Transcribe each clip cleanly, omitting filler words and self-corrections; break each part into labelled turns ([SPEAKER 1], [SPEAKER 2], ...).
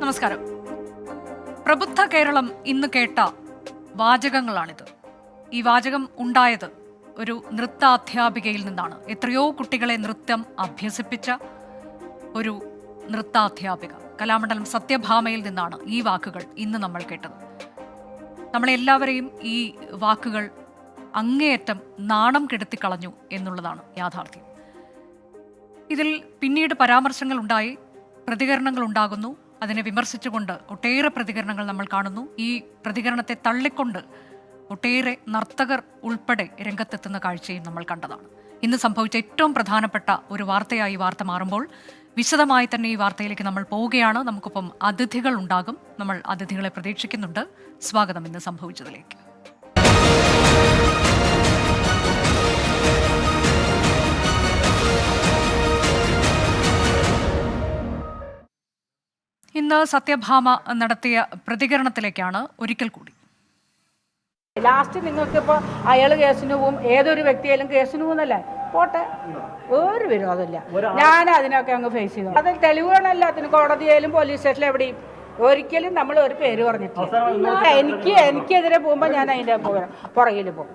[SPEAKER 1] നമസ്കാരം. പ്രബുദ്ധ കേരളം ഇന്ന് കേട്ട വാചകങ്ങളാണിത്. ഈ വാചകം ഉണ്ടായത് ഒരു നൃത്താധ്യാപികയിൽ നിന്നാണ്. എത്രയോ കുട്ടികളെ നൃത്തം അഭ്യസിപ്പിച്ച ഒരു നൃത്താധ്യാപിക കലാമണ്ഡലം സത്യഭാമയിൽ നിന്നാണ് ഈ വാക്കുകൾ ഇന്ന് നമ്മൾ കേട്ടത്. നമ്മളെല്ലാവരെയും ഈ വാക്കുകൾ അങ്ങേയറ്റം നാണം കെടുത്തിക്കളഞ്ഞു എന്നുള്ളതാണ് യാഥാർത്ഥ്യം. ഇതിൽ പിന്നീട് പരാമർശങ്ങൾ ഉണ്ടായി, പ്രതികരണങ്ങൾ ഉണ്ടാകുന്നു. അതിനെ വിമർശിച്ചുകൊണ്ട് ഒട്ടേറെ പ്രതികരണങ്ങൾ നമ്മൾ കാണുന്നു. ഈ പ്രതികരണത്തെ തള്ളിക്കൊണ്ട് ഒട്ടേറെ നർത്തകർ ഉൾപ്പെടെ രംഗത്തെത്തുന്ന കാഴ്ചയും നമ്മൾ കണ്ടതാണ്. ഇന്ന് സംഭവിച്ച ഏറ്റവും പ്രധാനപ്പെട്ട ഒരു വാർത്തയായി വാർത്ത മാറുമ്പോൾ വിശദമായി തന്നെ ഈ വാർത്തയിലേക്ക് നമ്മൾ പോവുകയാണ്. നമുക്കൊപ്പം അതിഥികൾ ഉണ്ടാകും. നമ്മൾ അതിഥികളെ പ്രതീക്ഷിക്കുന്നുണ്ട്. സ്വാഗതം ഇന്ന് സംഭവിച്ചതിലേക്ക്. ഇന്ന് സത്യഭാമ നടത്തിയ പ്രതികരണത്തിലേക്കാണ് ഒരിക്കൽ കൂടി.
[SPEAKER 2] ലാസ്റ്റ് നിങ്ങൾക്കിപ്പോൾ അയാൾ കേസിന് പോവും, ഏതൊരു വ്യക്തിയായാലും കേസിന് പോകുന്നല്ലേ, പോട്ടെ, ഒരു വിരോധമില്ല. ഞാൻ അതിനൊക്കെ അങ്ങ് ഫേസ് ചെയ്തു. അത് തെളിവുകളല്ല അതിന് കോടതിയായാലും പോലീസ് സ്റ്റേഷനിൽ എവിടെയും ഒരിക്കലും നമ്മൾ ഒരു പേര് പറഞ്ഞിട്ടില്ല. എനിക്കെതിരെ പോകുമ്പോൾ ഞാൻ അതിൻ്റെ പുറകിൽ പോകും.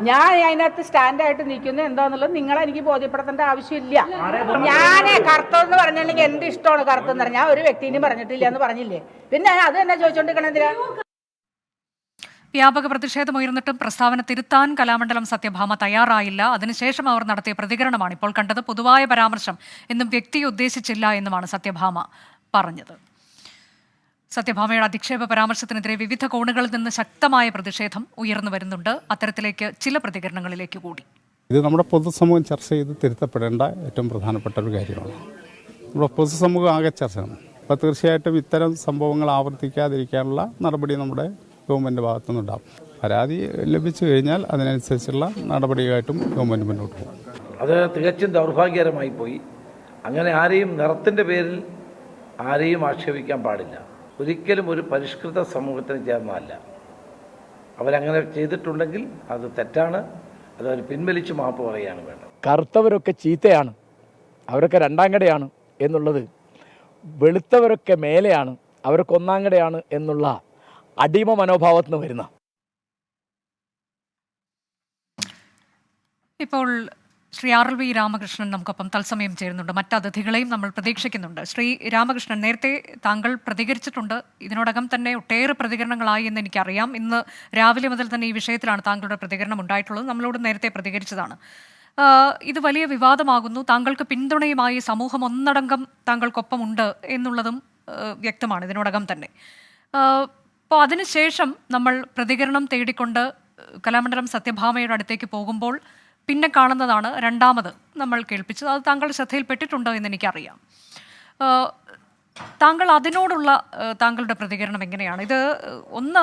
[SPEAKER 2] ഞാൻ അതിനകത്ത് സ്റ്റാൻഡായിട്ട് നിൽക്കുന്നത് എന്താന്നുള്ളത് നിങ്ങളെനിക്ക് ബോധ്യപ്പെടുത്തേണ്ട ആവശ്യമില്ല. ഞാൻ കറുത്തെന്ന് പറഞ്ഞിട്ടുണ്ടെങ്കിൽ എന്ത് ഇഷ്ടമാണ് കറുത്തെന്ന് പറഞ്ഞാൽ ഞാൻ ഒരു വ്യക്തിനും പറഞ്ഞിട്ടില്ല എന്ന് പറഞ്ഞില്ലേ, പിന്നെ അത് തന്നെ ചോദിച്ചോണ്ടിരിക്കണെന്തിനാ?
[SPEAKER 1] വ്യാപക പ്രതിഷേധമുയർന്നിട്ടും പ്രസ്താവന തിരുത്താൻ കലാമണ്ഡലം സത്യഭാമ തയ്യാറായില്ല. അതിനുശേഷം അവർ നടത്തിയ പ്രതികരണമാണ് ഇപ്പോൾ കണ്ടത്. പൊതുവായ പരാമർശം എന്നും വ്യക്തിയെ ഉദ്ദേശിച്ചില്ല എന്നുമാണ് സത്യഭാമ പറഞ്ഞത്. സത്യഭാമയുടെ അധിക്ഷേപ പരാമർശത്തിനെതിരെ വിവിധ കോണുകളിൽ നിന്ന് ശക്തമായ പ്രതിഷേധം ഉയർന്നു വരുന്നുണ്ട്. അത്തരത്തിലേക്ക് ചില പ്രതികരണങ്ങളിലേക്ക് കൂടി.
[SPEAKER 3] ഇത് നമ്മുടെ പൊതുസമൂഹം ചർച്ച ചെയ്ത് തിരുത്തപ്പെടേണ്ട ഏറ്റവും പ്രധാനപ്പെട്ട ഒരു കാര്യമാണ്. നമ്മുടെ പൊതുസമൂഹം ആകെ ചർച്ച ചെയ്യണം. അപ്പോൾ തീർച്ചയായിട്ടും ഇത്തരം സംഭവങ്ങൾ ആവർത്തിക്കാതിരിക്കാനുള്ള നടപടി നമ്മുടെ ഗവൺമെൻറ് ഭാഗത്തുനിന്നുണ്ടാകും. പരാതി ലഭിച്ചു കഴിഞ്ഞാൽ അതിനനുസരിച്ചുള്ള നടപടിയായിട്ടും ഗവൺമെൻറ് മുന്നോട്ട് പോകും.
[SPEAKER 4] അത് തികച്ചും ദൗർഭാഗ്യകരമായി പോയി. അങ്ങനെ ആരെയും നിറത്തിൻ്റെ പേരിൽ ആരെയും ആക്ഷേപിക്കാൻ പാടില്ല. ഒരിക്കലും ഒരു പരിഷ്കൃത സമൂഹത്തിന് ചേർന്നതല്ല. അവരങ്ങനെ ചെയ്തിട്ടുണ്ടെങ്കിൽ അത് തെറ്റാണ്. അതവർ പിൻവലിച്ച് മാപ്പ് പറയുകയാണ് വേണ്ടത്.
[SPEAKER 5] കറുത്തവരൊക്കെ ചീത്തയാണ്, അവരൊക്കെ രണ്ടാംകടയാണ് എന്നുള്ളത്, വെളുത്തവരൊക്കെ മേലെയാണ്, അവരൊക്കെ ഒന്നാംകടയാണ് എന്നുള്ള അടിമ മനോഭാവത്തിൽ നിന്ന് വരുന്ന.
[SPEAKER 1] ഇപ്പോൾ ശ്രീ RLV രാമകൃഷ്ണൻ നമുക്കൊപ്പം തത്സമയം ചേരുന്നുണ്ട്. മറ്റ് അതിഥികളെയും നമ്മൾ പ്രതീക്ഷിക്കുന്നുണ്ട്. ശ്രീ രാമകൃഷ്ണൻ, നേരത്തെ താങ്കൾ പ്രതികരിച്ചിട്ടുണ്ട്. ഇതിനോടകം തന്നെ ഒട്ടേറെ പ്രതികരണങ്ങളായി എന്ന് എനിക്കറിയാം. ഇന്ന് രാവിലെ മുതൽ തന്നെ ഈ വിഷയത്തിലാണ് താങ്കളുടെ പ്രതികരണം ഉണ്ടായിട്ടുള്ളത്. നമ്മളോട് നേരത്തെ പ്രതികരിച്ചതാണ്. ഇത് വലിയ വിവാദമാകുന്നു. താങ്കൾക്ക് പിന്തുണയുമായി സമൂഹം ഒന്നടങ്കം താങ്കൾക്കൊപ്പമുണ്ട് എന്നുള്ളതും വ്യക്തമാണ് ഇതിനോടകം തന്നെ. അപ്പോൾ അതിനുശേഷം നമ്മൾ പ്രതികരണം തേടിക്കൊണ്ട് കലാമണ്ഡലം സത്യഭാമയുടെ അടുത്തേക്ക് പോകുമ്പോൾ പിന്നെ കാണുന്നതാണ് രണ്ടാമത് നമ്മൾ കേൾപ്പിച്ചത്. അത് താങ്കളുടെ ശ്രദ്ധയിൽപ്പെട്ടിട്ടുണ്ടോ എന്ന് എനിക്കറിയാം. താങ്കൾ അതിനോടുള്ള താങ്കളുടെ പ്രതികരണം എങ്ങനെയാണ്? ഇത് ഒന്ന്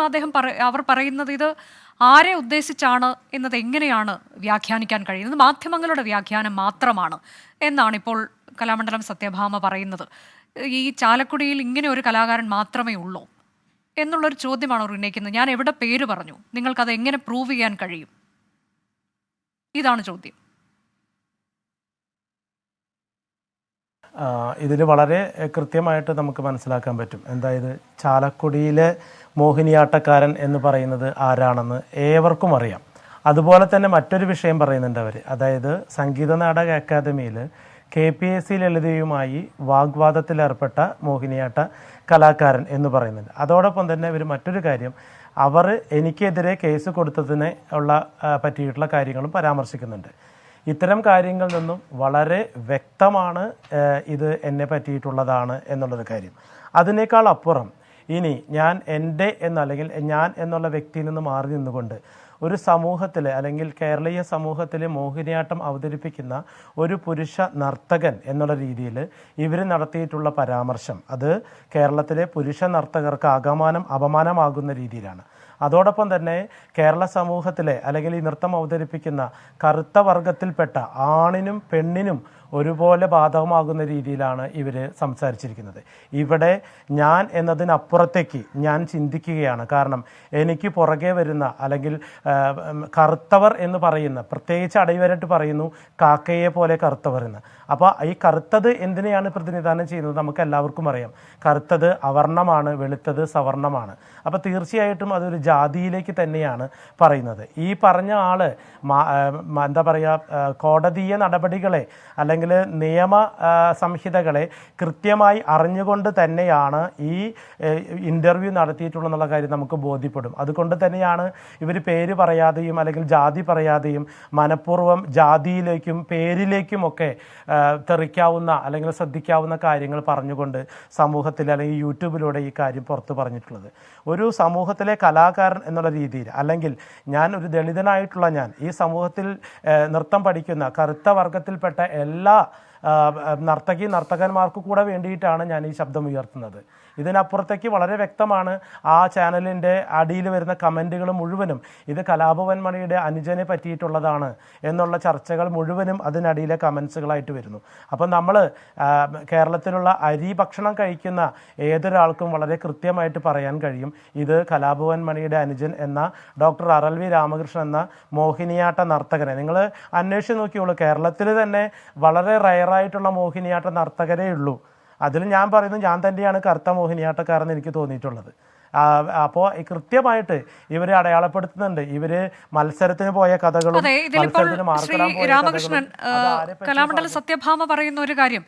[SPEAKER 1] അവർ പറയുന്നത് ഇത് ആരെ ഉദ്ദേശിച്ചാണ് എന്നത് എങ്ങനെയാണ് വ്യാഖ്യാനിക്കാൻ കഴിയുന്നത്? മാധ്യമങ്ങളുടെ വ്യാഖ്യാനം മാത്രമാണ് എന്നാണ് ഇപ്പോൾ കലാമണ്ഡലം സത്യഭാമ പറയുന്നത്. ഈ ചാലക്കുടിയിൽ ഇങ്ങനെ ഒരു കലാകാരൻ മാത്രമേ ഉള്ളൂ എന്നുള്ളൊരു ചോദ്യമാണ് അവർ ഉന്നയിക്കുന്നത്. ഞാൻ എവിടെ പേര് പറഞ്ഞു, നിങ്ങൾക്കത് എങ്ങനെ പ്രൂവ് ചെയ്യാൻ കഴിയും? ഇതാണ് ചോദ്യം.
[SPEAKER 6] ഇതിൽ വളരെ കൃത്യമായിട്ട് നമുക്ക് മനസ്സിലാക്കാൻ പറ്റും. എന്തായത് ചാലക്കുടിയിലെ മോഹിനിയാട്ടക്കാരൻ എന്ന് പറയുന്നത് ആരാണെന്ന് ഏവർക്കും അറിയാം. അതുപോലെ തന്നെ മറ്റൊരു വിഷയം പറയുന്നുണ്ട് അവർ, അതായത് സംഗീത നാടക അക്കാദമിയിൽ KPSC ലളിതയുമായി വാഗ്വാദത്തിലേർപ്പെട്ട മോഹിനിയാട്ട കലാകാരൻ എന്ന് പറയുന്നുണ്ട്. അതോടൊപ്പം തന്നെ ഇവർ മറ്റൊരു കാര്യം, അവർ എനിക്കെതിരെ കേസ് കൊടുത്തതിനെ പറ്റിയിട്ടുള്ള കാര്യങ്ങളും പരാമർശിക്കുന്നുണ്ട്. ഇത്തരം കാര്യങ്ങളിൽ നിന്നും വളരെ വ്യക്തമാണ് ഇത് എന്നെ പറ്റിയിട്ടുള്ളതാണ് എന്നുള്ളൊരു കാര്യം. അതിനേക്കാൾ അപ്പുറം ഇനി ഞാൻ അല്ലെങ്കിൽ ഞാൻ എന്നുള്ള വ്യക്തിയിൽ നിന്ന് മാറി നിന്നുകൊണ്ട് ഒരു സമൂഹത്തിൽ അല്ലെങ്കിൽ കേരളീയ സമൂഹത്തിൽ മോഹിനിയാട്ടം അവതരിപ്പിക്കുന്ന ഒരു പുരുഷ നർത്തകൻ എന്നുള്ള രീതിയിൽ ഇവർ നടത്തിയിട്ടുള്ള പരാമർശം അത് കേരളത്തിലെ പുരുഷ നർത്തകർക്ക് അപമാനമാകുന്ന രീതിയിലാണ്. അതോടൊപ്പം തന്നെ കേരള സമൂഹത്തിലെ അല്ലെങ്കിൽ ഈ നൃത്തം അവതരിപ്പിക്കുന്ന കറുത്ത വർഗത്തിൽപ്പെട്ട ആണിനും പെണ്ണിനും ഒരുപോലെ ബാധകമാകുന്ന രീതിയിലാണ് ഇവർ സംസാരിച്ചിരിക്കുന്നത്. ഇവിടെ ഞാൻ എന്നതിനപ്പുറത്തേക്ക് ഞാൻ ചിന്തിക്കുകയാണ്. കാരണം എനിക്ക് പുറകെ വരുന്ന അല്ലെങ്കിൽ കറുത്തവർ എന്ന് പറയുന്ന, പ്രത്യേകിച്ച് അടിവരട്ട് പറയുന്നു കാക്കയെ പോലെ കറുത്തവർ എന്ന്. അപ്പോൾ ഈ കറുത്തത് എന്തിനെയാണ് പ്രതിനിധാനം ചെയ്യുന്നത് നമുക്ക് എല്ലാവർക്കും അറിയാം. കറുത്തത് അവർണമാണ്, വെളുത്തത് സവർണമാണ്. അപ്പോൾ തീർച്ചയായിട്ടും അതൊരു ജാതിയിലേക്ക് തന്നെയാണ് പറയുന്നത്. ഈ പറഞ്ഞ ആള് എന്താ പറയുക, കോടതീയ നടപടികളെ അല്ലെങ്കിൽ നിയമ സംഹിതകളെ കൃത്യമായി അറിഞ്ഞുകൊണ്ട് തന്നെയാണ് ഈ ഇൻ്റർവ്യൂ നടത്തിയിട്ടുള്ളതെന്നുള്ള കാര്യം നമുക്ക് ബോധ്യപ്പെടും. അതുകൊണ്ട് തന്നെയാണ് ഇവർ പേര് പറയാതെയും അല്ലെങ്കിൽ ജാതി പറയാതെയും മനഃപൂർവ്വം ജാതിയിലേക്കും പേരിലേക്കുമൊക്കെ തെറിക്കാവുന്ന അല്ലെങ്കിൽ ശ്രദ്ധിക്കാവുന്ന കാര്യങ്ങൾ പറഞ്ഞുകൊണ്ട് സമൂഹത്തിൽ അല്ലെങ്കിൽ യൂട്യൂബിലൂടെ ഈ കാര്യം പുറത്ത് പറഞ്ഞിട്ടുള്ളത്. ഒരു സമൂഹത്തിലെ കലാകാരൻ എന്നുള്ള രീതിയിൽ, അല്ലെങ്കിൽ ഞാൻ ഒരു ദളിതനായിട്ടുള്ള ഞാൻ ഈ സമൂഹത്തിൽ നൃത്തം പഠിക്കുന്ന കറുത്ത വർഗത്തിൽപ്പെട്ട എല്ലാ നർത്തകന്മാർക്ക് കൂടെ വേണ്ടിയിട്ടാണ് ഞാൻ ഈ ശബ്ദം ഉയർത്തുന്നത്. ഇതിനപ്പുറത്തേക്ക് വളരെ വ്യക്തമാണ് ആ ചാനലിൻ്റെ അടിയിൽ വരുന്ന കമൻറ്റുകൾ മുഴുവനും ഇത് കലാഭവൻ മണിയുടെ അനുജനെ പറ്റിയിട്ടുള്ളതാണ് എന്നുള്ള ചർച്ചകൾ മുഴുവനും അതിനടിയിലെ കമൻസുകളായിട്ട് വരുന്നു. അപ്പം നമ്മൾ കേരളത്തിലുള്ള അരി ഭക്ഷണം കഴിക്കുന്ന ഏതൊരാൾക്കും വളരെ കൃത്യമായിട്ട് പറയാൻ കഴിയും, ഇത് കലാഭവൻ മണിയുടെ അനുജൻ എന്ന ഡോക്ടർ RLV രാമകൃഷ്ണൻ എന്ന മോഹിനിയാട്ട നർത്തകനെ നിങ്ങൾ അന്വേഷിച്ച് നോക്കിയോളൂ. കേരളത്തിൽ തന്നെ വളരെ റയറായിട്ടുള്ള മോഹിനിയാട്ട നർത്തകരേ ഉള്ളൂ. അതിൽ ഞാൻ പറയുന്നത് ഞാൻ തന്നെയാണ് കറുത്ത മോഹിനിയാട്ടക്കാരെന്ന് എനിക്ക് തോന്നിയിട്ടുള്ളത്. അപ്പോൾ കൃത്യമായിട്ട് ഇവരെ അടയാളപ്പെടുത്തുന്നുണ്ട്. ഇവര് മത്സരത്തിന് പോയ കഥകളും
[SPEAKER 1] രാമകൃഷ്ണൻ കലാമണ്ഡല സത്യഭാമ പറയുന്ന ഒരു കാര്യം,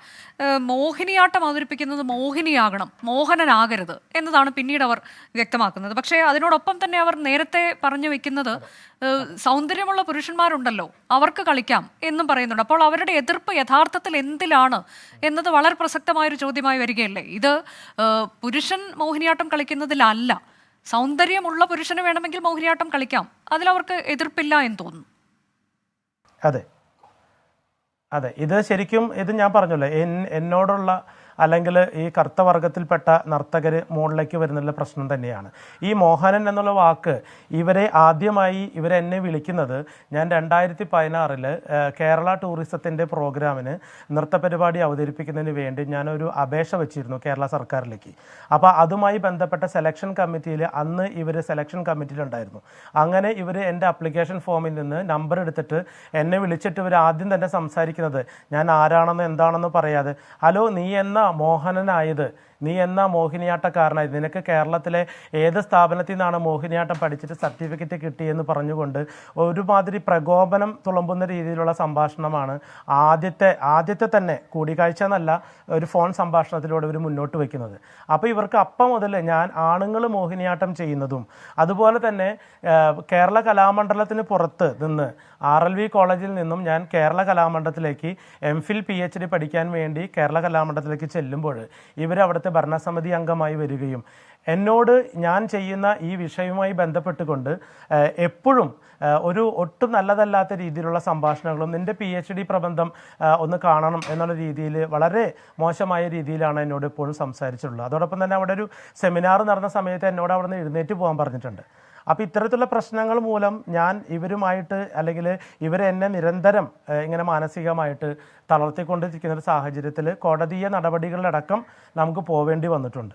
[SPEAKER 1] മോഹിനിയാട്ടം അവതരിപ്പിക്കുന്നത് മോഹിനിയാകണം, മോഹനനാകരുത് എന്നതാണ് പിന്നീട് അവർ വ്യക്തമാക്കുന്നത്. പക്ഷേ അതിനോടൊപ്പം തന്നെ അവർ നേരത്തെ പറഞ്ഞു വെക്കുന്നത് സൗന്ദര്യമുള്ള പുരുഷന്മാരുണ്ടല്ലോ അവർക്ക് കളിക്കാം എന്നും പറയുന്നുണ്ട്. അപ്പോൾ അവരുടെ എതിർപ്പ് യഥാർത്ഥത്തിൽ എന്തിലാണ് എന്നത് വളരെ പ്രസക്തമായൊരു ചോദ്യമായി വരികയല്ലേ. ഇത് പുരുഷൻ മോഹിനിയാട്ടം കളിക്കുന്നതിലല്ല, സൗന്ദര്യമുള്ള പുരുഷന് വേണമെങ്കിൽ മോഹിനിയാട്ടം കളിക്കാം, അതിലവർക്ക് എതിർപ്പില്ല എന്ന് തോന്നുന്നു.
[SPEAKER 6] അതെ അതെ, ഇത് ശരിക്കും ഇത് ഞാൻ പറഞ്ഞല്ലോ, എന്നോടുള്ള അല്ലെങ്കിൽ ഈ കറുത്ത വർഗത്തിൽപ്പെട്ട നർത്തകർ മുകളിലേക്ക് വരുന്നുള്ള പ്രശ്നം തന്നെയാണ്. ഈ മോഹനൻ എന്നുള്ള വാക്ക് ആദ്യമായി ഇവരെന്നെ വിളിക്കുന്നത് ഞാൻ 2016 കേരള ടൂറിസത്തിൻ്റെ പ്രോഗ്രാമിന് നൃത്തപരിപാടി അവതരിപ്പിക്കുന്നതിന് വേണ്ടി ഞാനൊരു അപേക്ഷ വെച്ചിരുന്നു കേരള സർക്കാരിലേക്ക്. അപ്പോൾ അതുമായി ബന്ധപ്പെട്ട സെലക്ഷൻ കമ്മിറ്റിയിൽ അന്ന് ഇവർ സെലക്ഷൻ കമ്മിറ്റിയിലുണ്ടായിരുന്നു. അങ്ങനെ ഇവർ എൻ്റെ അപ്ലിക്കേഷൻ ഫോമിൽ നിന്ന് നമ്പർ എടുത്തിട്ട് എന്നെ വിളിച്ചിട്ട് ഇവർ ആദ്യം തന്നെ സംസാരിക്കുന്നത് ഞാൻ ആരാണെന്ന് എന്താണെന്ന് പറയാതെ, ഹലോ നീ എന്നാ മോഹനനായത്, നീ എന്നാ മോഹിനിയാട്ടക്കാരനായത്, നിനക്ക് കേരളത്തിലെ ഏത് സ്ഥാപനത്തിൽ നിന്നാണ് മോഹിനിയാട്ടം പഠിച്ചിട്ട് സർട്ടിഫിക്കറ്റ് കിട്ടിയെന്ന് പറഞ്ഞുകൊണ്ട് ഒരുമാതിരി പ്രകോപനം തുളുമ്പുന്ന രീതിയിലുള്ള സംഭാഷണമാണ് ആദ്യത്തെ തന്നെ കൂടിക്കാഴ്ച എന്നല്ല, ഒരു ഫോൺ സംഭാഷണത്തിലൂടെ ഇവർ മുന്നോട്ട് വയ്ക്കുന്നത്. അപ്പോൾ ഇവർക്ക് അപ്പം മുതൽ ഞാൻ ആണുങ്ങൾ മോഹിനിയാട്ടം ചെയ്യുന്നതും അതുപോലെ തന്നെ കേരള കലാമണ്ഡലത്തിന് പുറത്ത് നിന്ന് RLV കോളേജിൽ നിന്നും ഞാൻ കേരള കലാമണ്ഡലത്തിലേക്ക് MPhil PhD പഠിക്കാൻ വേണ്ടി കേരള കലാമണ്ഡലത്തിലേക്ക് ചെല്ലുമ്പോൾ ഇവരവിടുത്തെ ഭരണസമിതി അംഗമായി വരികയും എന്നോട് ഞാൻ ചെയ്യുന്ന ഈ വിഷയവുമായി ബന്ധപ്പെട്ടുകൊണ്ട് എപ്പോഴും ഒരു ഒട്ടും നല്ലതല്ലാത്ത രീതിയിലുള്ള സംഭാഷണങ്ങളും നിൻ്റെ PhD പ്രബന്ധം ഒന്ന് കാണണം എന്നുള്ള രീതിയിൽ വളരെ മോശമായ രീതിയിലാണ് എന്നോട് എപ്പോഴും സംസാരിച്ചിട്ടുള്ളത്. അതോടൊപ്പം തന്നെ അവിടെ ഒരു സെമിനാർ നടന്ന സമയത്ത് എന്നോട് അവിടെ നിന്ന് എഴുന്നേറ്റ് പോകാൻ പറഞ്ഞിട്ടുണ്ട്. അപ്പോൾ ഇത്തരത്തിലുള്ള പ്രശ്നങ്ങൾ മൂലം ഞാൻ ഇവരുമായിട്ട് അല്ലെങ്കിൽ ഇവരെന്നെ നിരന്തരം ഇങ്ങനെ മാനസികമായിട്ട് തളർത്തിക്കൊണ്ടിരിക്കുന്ന ഒരു സാഹചര്യത്തിൽ കോടതീയ നടപടികളിലടക്കം നമുക്ക് പോവേണ്ടി വന്നിട്ടുണ്ട്.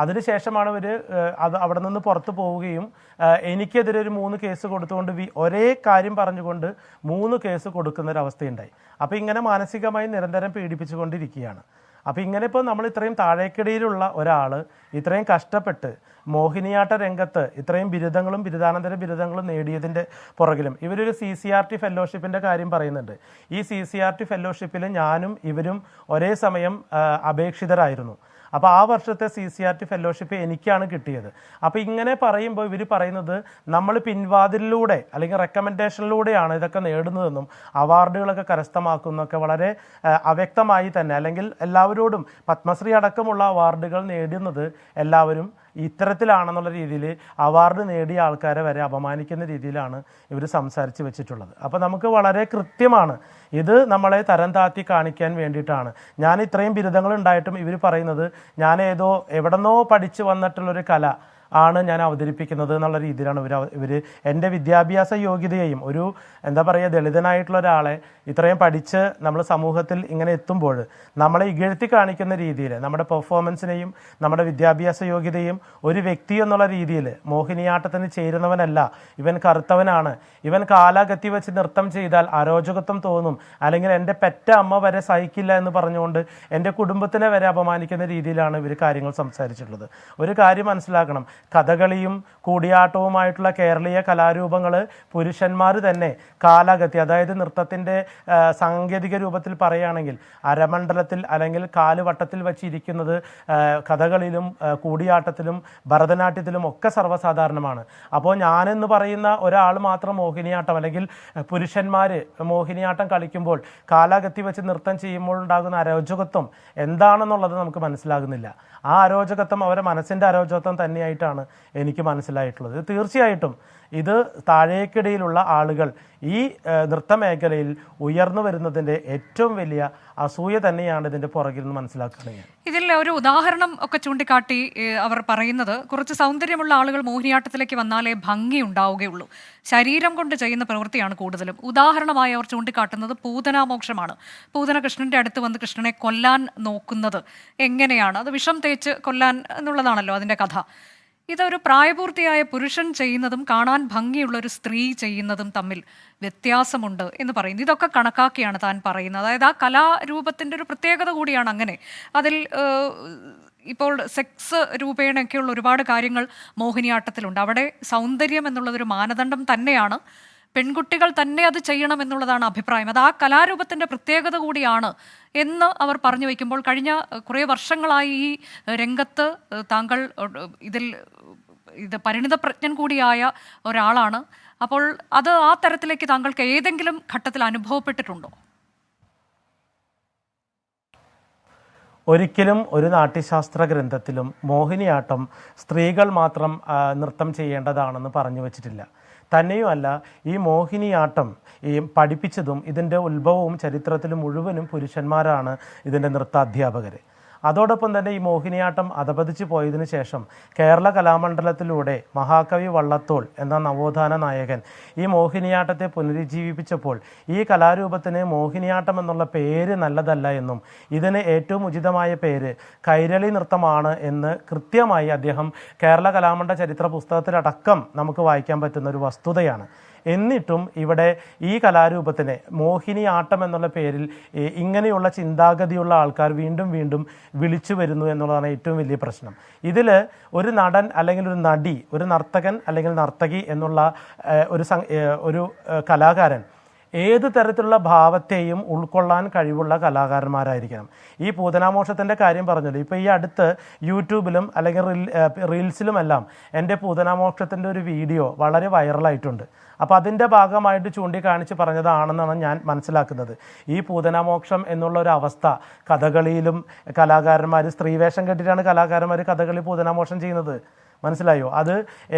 [SPEAKER 6] അതിനുശേഷമാണ് ഇവർ അവിടെ നിന്ന് പുറത്ത് പോവുകയും എനിക്കെതിരെ ഒരു 3 കേസ് കൊടുത്തുകൊണ്ട് ഒരേ കാര്യം പറഞ്ഞുകൊണ്ട് 3 കേസ് കൊടുക്കുന്നൊരവസ്ഥയുണ്ടായി. അപ്പോൾ ഇങ്ങനെ മാനസികമായി നിരന്തരം പീഡിപ്പിച്ചുകൊണ്ടിരിക്കുകയാണ്. അപ്പോൾ ഇങ്ങനെ ഇപ്പോൾ നമ്മൾ ഇത്രയും താഴേക്കിടയിലുള്ള ഒരാൾ ഇത്രയും കഷ്ടപ്പെട്ട് മോഹിനിയാട്ട രംഗത്ത് ഇത്രയും ബിരുദങ്ങളും ബിരുദാനന്തര ബിരുദങ്ങളും നേടിയതിൻ്റെ പുറകിലും ഇവരൊരു CCRT ഫെലോഷിപ്പിൻ്റെ കാര്യം പറയുന്നുണ്ട്. ഈ CCRT ഫെലോഷിപ്പിൽ ഞാനും ഇവരും ഒരേ സമയം അപേക്ഷിതരായിരുന്നു. അപ്പോൾ ആ വർഷത്തെ CCRT ഫെലോഷിപ്പ് എനിക്കാണ് കിട്ടിയത്. അപ്പോൾ ഇങ്ങനെ പറയുമ്പോൾ ഇവർ പറയുന്നത് നമ്മൾ പിൻവാതിലിലൂടെ അല്ലെങ്കിൽ റെക്കമെൻഡേഷനിലൂടെയാണ് ഇതൊക്കെ നേടുന്നതെന്നും അവാർഡുകളൊക്കെ കരസ്ഥമാക്കുന്നതൊക്കെ വളരെ അവ്യക്തമായി തന്നെ, അല്ലെങ്കിൽ എല്ലാവരോടും പത്മശ്രീ അടക്കമുള്ള അവാർഡുകൾ നേടുന്നത് എല്ലാവരും ഇത്തരത്തിലാണെന്നുള്ള രീതിയിൽ അവാർഡ് നേടിയ ആൾക്കാരെ വരെ അപമാനിക്കുന്ന രീതിയിലാണ് ഇവർ സംസാരിച്ച് വെച്ചിട്ടുള്ളത്. അപ്പോൾ നമുക്ക് വളരെ കൃത്യമാണ് ഇത് നമ്മളെ തരം താത്തി കാണിക്കാൻ വേണ്ടിയിട്ടാണ്. ഞാൻ ഇത്രയും ബിരുദങ്ങൾ ഉണ്ടായിട്ടും ഇവർ പറയുന്നത് ഞാൻ എവിടെന്നോ പഠിച്ചു വന്നിട്ടുള്ളൊരു കല ആണ് ഞാൻ അവതരിപ്പിക്കുന്നത് എന്നുള്ള രീതിയിലാണ് ഇവർ എൻ്റെ വിദ്യാഭ്യാസ യോഗ്യതയെയും ഒരു എന്താ പറയുക ദളിതനായിട്ടുള്ള ഒരാളെ ഇത്രയും പഠിച്ച് നമ്മൾ സമൂഹത്തിൽ ഇങ്ങനെ എത്തുമ്പോൾ നമ്മളെ ഇകഴ്ത്തി കാണിക്കുന്ന രീതിയിൽ നമ്മുടെ പെർഫോമൻസിനെയും നമ്മുടെ വിദ്യാഭ്യാസ യോഗ്യതയും ഒരു വ്യക്തി എന്നുള്ള രീതിയിൽ മോഹിനിയാട്ടത്തിന് ചേരുന്നവനല്ല, ഇവൻ കറുത്തവനാണ്, ഇവൻ കാലാഗത്തി വെച്ച് നൃത്തം ചെയ്താൽ അരോചകത്വം തോന്നും, അല്ലെങ്കിൽ എൻ്റെ പെറ്റ അമ്മ വരെ സഹിക്കില്ല എന്ന് പറഞ്ഞുകൊണ്ട് എൻ്റെ കുടുംബത്തിനെ വരെ അപമാനിക്കുന്ന രീതിയിലാണ് ഇവർ കാര്യങ്ങൾ സംസാരിച്ചിട്ടുള്ളത്. ഒരു കാര്യം മനസ്സിലാക്കണം, കഥകളിയും കൂടിയാട്ടവുമായിട്ടുള്ള കേരളീയ കലാരൂപങ്ങൾ പുരുഷന്മാർ തന്നെ കാലാഗത്തി, അതായത് നൃത്തത്തിൻ്റെ സാങ്കേതിക രൂപത്തിൽ പറയുകയാണെങ്കിൽ അരമണ്ഡലത്തിൽ അല്ലെങ്കിൽ കാലുവട്ടത്തിൽ വച്ചിരിക്കുന്നത് കഥകളിലും കൂടിയാട്ടത്തിലും ഭരതനാട്യത്തിലും ഒക്കെ സർവ്വസാധാരണമാണ്. അപ്പോൾ ഞാനെന്ന് പറയുന്ന ഒരാൾ മാത്രം മോഹിനിയാട്ടം അല്ലെങ്കിൽ പുരുഷന്മാർ മോഹിനിയാട്ടം കളിക്കുമ്പോൾ കാലാഗത്തി വെച്ച് നൃത്തം ചെയ്യുമ്പോൾ ഉണ്ടാകുന്ന അരോചകത്വം എന്താണെന്നുള്ളത് നമുക്ക് മനസ്സിലാകുന്നില്ല. ആ അരോചകത്വം അവരുടെ മനസ്സിൻ്റെ അരോചകത്വം തന്നെയായിട്ടാണ് എനിക്ക് മനസ്സിലായിട്ടുള്ളത്. തീർച്ചയായിട്ടും ഇത് താഴേക്കിടയിലുള്ള ആളുകൾ ഈ നൃത്തമേഖലയിൽ ഉയർന്നു വരുന്നതിൻ്റെ ഏറ്റവും വലിയ അസൂയ തന്നെയാണ് ഇതിൻ്റെ പുറകിൽ നിന്ന് മനസ്സിലാക്കുന്നത്.
[SPEAKER 1] ഇതിൽ ഒരു ഉദാഹരണം ഒക്കെ ചൂണ്ടിക്കാട്ടി അവർ പറയുന്നത്, കുറച്ച് സൗന്ദര്യമുള്ള ആളുകൾ മോഹിനിയാട്ടത്തിലേക്ക് വന്നാലേ ഭംഗി ഉണ്ടാവുകയുള്ളൂ, ശരീരം കൊണ്ട് ചെയ്യുന്ന പ്രവൃത്തിയാണ് കൂടുതലും. ഉദാഹരണമായി അവർ ചൂണ്ടിക്കാട്ടുന്നത് പൂതനാമോക്ഷമാണ്. പൂതന കൃഷ്ണന്റെ അടുത്ത് വന്ന് കൃഷ്ണനെ കൊല്ലാൻ നോക്കുന്നത് എങ്ങനെയാണ്, അത് വിഷം തേച്ച് കൊല്ലാൻ എന്നുള്ളതാണല്ലോ അതിൻ്റെ കഥ. ഇതൊരു പ്രായപൂർത്തിയായ പുരുഷൻ ചെയ്യുന്നതും കാണാൻ ഭംഗിയുള്ള ഒരു സ്ത്രീ ചെയ്യുന്നതും തമ്മിൽ വ്യത്യാസമുണ്ട് എന്ന് പറയുന്നു. ഇതൊക്കെ കണക്കാക്കിയാണ് താൻ പറയുന്നത്. അതായത് ആ കലാരൂപത്തിൻ്റെ ഒരു പ്രത്യേകത കൂടിയാണ് അങ്ങനെ. അതിൽ ഇപ്പോൾ സെക്സ് രൂപേണയൊക്കെയുള്ള ഒരുപാട് കാര്യങ്ങൾ മോഹിനിയാട്ടത്തിലുണ്ട്. അവിടെ സൗന്ദര്യം എന്നുള്ളതൊരു മാനദണ്ഡം തന്നെയാണ്. പെൺകുട്ടികൾ തന്നെ അത് ചെയ്യണം എന്നുള്ളതാണ് അഭിപ്രായം. അത് ആ കലാരൂപത്തിൻ്റെ പ്രത്യേകത കൂടിയാണ് എന്ന് അവർ പറഞ്ഞു വയ്ക്കുമ്പോൾ, കഴിഞ്ഞ കുറേ വർഷങ്ങളായി ഈ രംഗത്ത് താങ്കൾ ഇത് പരിണിതപ്രജ്ഞൻ കൂടിയായ ഒരാളാണ്. അപ്പോൾ അത് ആ തരത്തിലേക്ക് താങ്കൾക്ക് ഏതെങ്കിലും ഘട്ടത്തിൽ അനുഭവപ്പെട്ടിട്ടുണ്ടോ?
[SPEAKER 6] ഒരിക്കലും ഒരു നാട്യശാസ്ത്ര ഗ്രന്ഥത്തിലും മോഹിനിയാട്ടം സ്ത്രീകൾ മാത്രം നൃത്തം ചെയ്യേണ്ടതാണെന്ന് പറഞ്ഞു വച്ചിട്ടില്ല. തന്നെയുമല്ല, ഈ മോഹിനിയാട്ടം ഈ പഠിപ്പിച്ചതും ഇതിൻ്റെ ഉത്ഭവവും ചരിത്രത്തിൽ മുഴുവനും പുരുഷന്മാരാണ് ഇതിൻ്റെ നൃത്താധ്യാപകർ. അതോടൊപ്പം തന്നെ ഈ മോഹിനിയാട്ടം അധപതിച്ചു പോയതിനു ശേഷം കേരള കലാമണ്ഡലത്തിലൂടെ മഹാകവി വള്ളത്തോൾ എന്ന നവോത്ഥാന നായകൻ ഈ മോഹിനിയാട്ടത്തെ പുനരുജ്ജീവിപ്പിച്ചപ്പോൾ ഈ കലാരൂപത്തിന് മോഹിനിയാട്ടം എന്നുള്ള പേര് നല്ലതല്ല എന്നും ഇതിന് ഏറ്റവും ഉചിതമായ പേര് കൈരളി നൃത്തമാണ് എന്ന് കൃത്യമായി അദ്ദേഹം കേരള കലാമണ്ഡല ചരിത്ര പുസ്തകത്തിലടക്കം നമുക്ക് വായിക്കാൻ പറ്റുന്ന ഒരു വസ്തുതയാണ്. എന്നിട്ടും ഇവിടെ ഈ കലാരൂപത്തിന് മോഹിനിയാട്ടം എന്നുള്ള പേരിൽ ഇങ്ങനെയുള്ള ചിന്താഗതിയുള്ള ആൾക്കാർ വീണ്ടും വീണ്ടും വിളിച്ചു വരുന്നു എന്നുള്ളതാണ് ഏറ്റവും വലിയ പ്രശ്നം. ഇതിൽ ഒരു നടൻ അല്ലെങ്കിൽ ഒരു നടി, ഒരു നർത്തകൻ അല്ലെങ്കിൽ നർത്തകി എന്നുള്ള ഒരു കലാകാരൻ ഏത് തരത്തിലുള്ള ഭാവത്തെയും ഉൾക്കൊള്ളാൻ കഴിവുള്ള കലാകാരന്മാരായിരിക്കണം. ഈ പൂതനാമോക്ഷത്തിൻ്റെ കാര്യം പറഞ്ഞല്ലോ, ഇപ്പോൾ ഈ അടുത്ത് യൂട്യൂബിലും അല്ലെങ്കിൽ റീൽസിലുമെല്ലാം എൻ്റെ പൂതനാമോക്ഷത്തിൻ്റെ ഒരു വീഡിയോ വളരെ വൈറലായിട്ടുണ്ട്. അപ്പോൾ അതിൻ്റെ ഭാഗമായിട്ട് ചൂണ്ടിക്കാണിച്ച് പറഞ്ഞതാണെന്നാണ് ഞാൻ മനസ്സിലാക്കുന്നത്. ഈ പൂതനാമോക്ഷം എന്നുള്ള ഒരു അവസ്ഥ കഥകളിയിലും കലാകാരന്മാർ സ്ത്രീവേഷം കെട്ടിട്ടാണ് കലാകാരന്മാർ കഥകളി പൂതനാമോക്ഷം ചെയ്യുന്നത്. മനസ്സിലായോ? അത്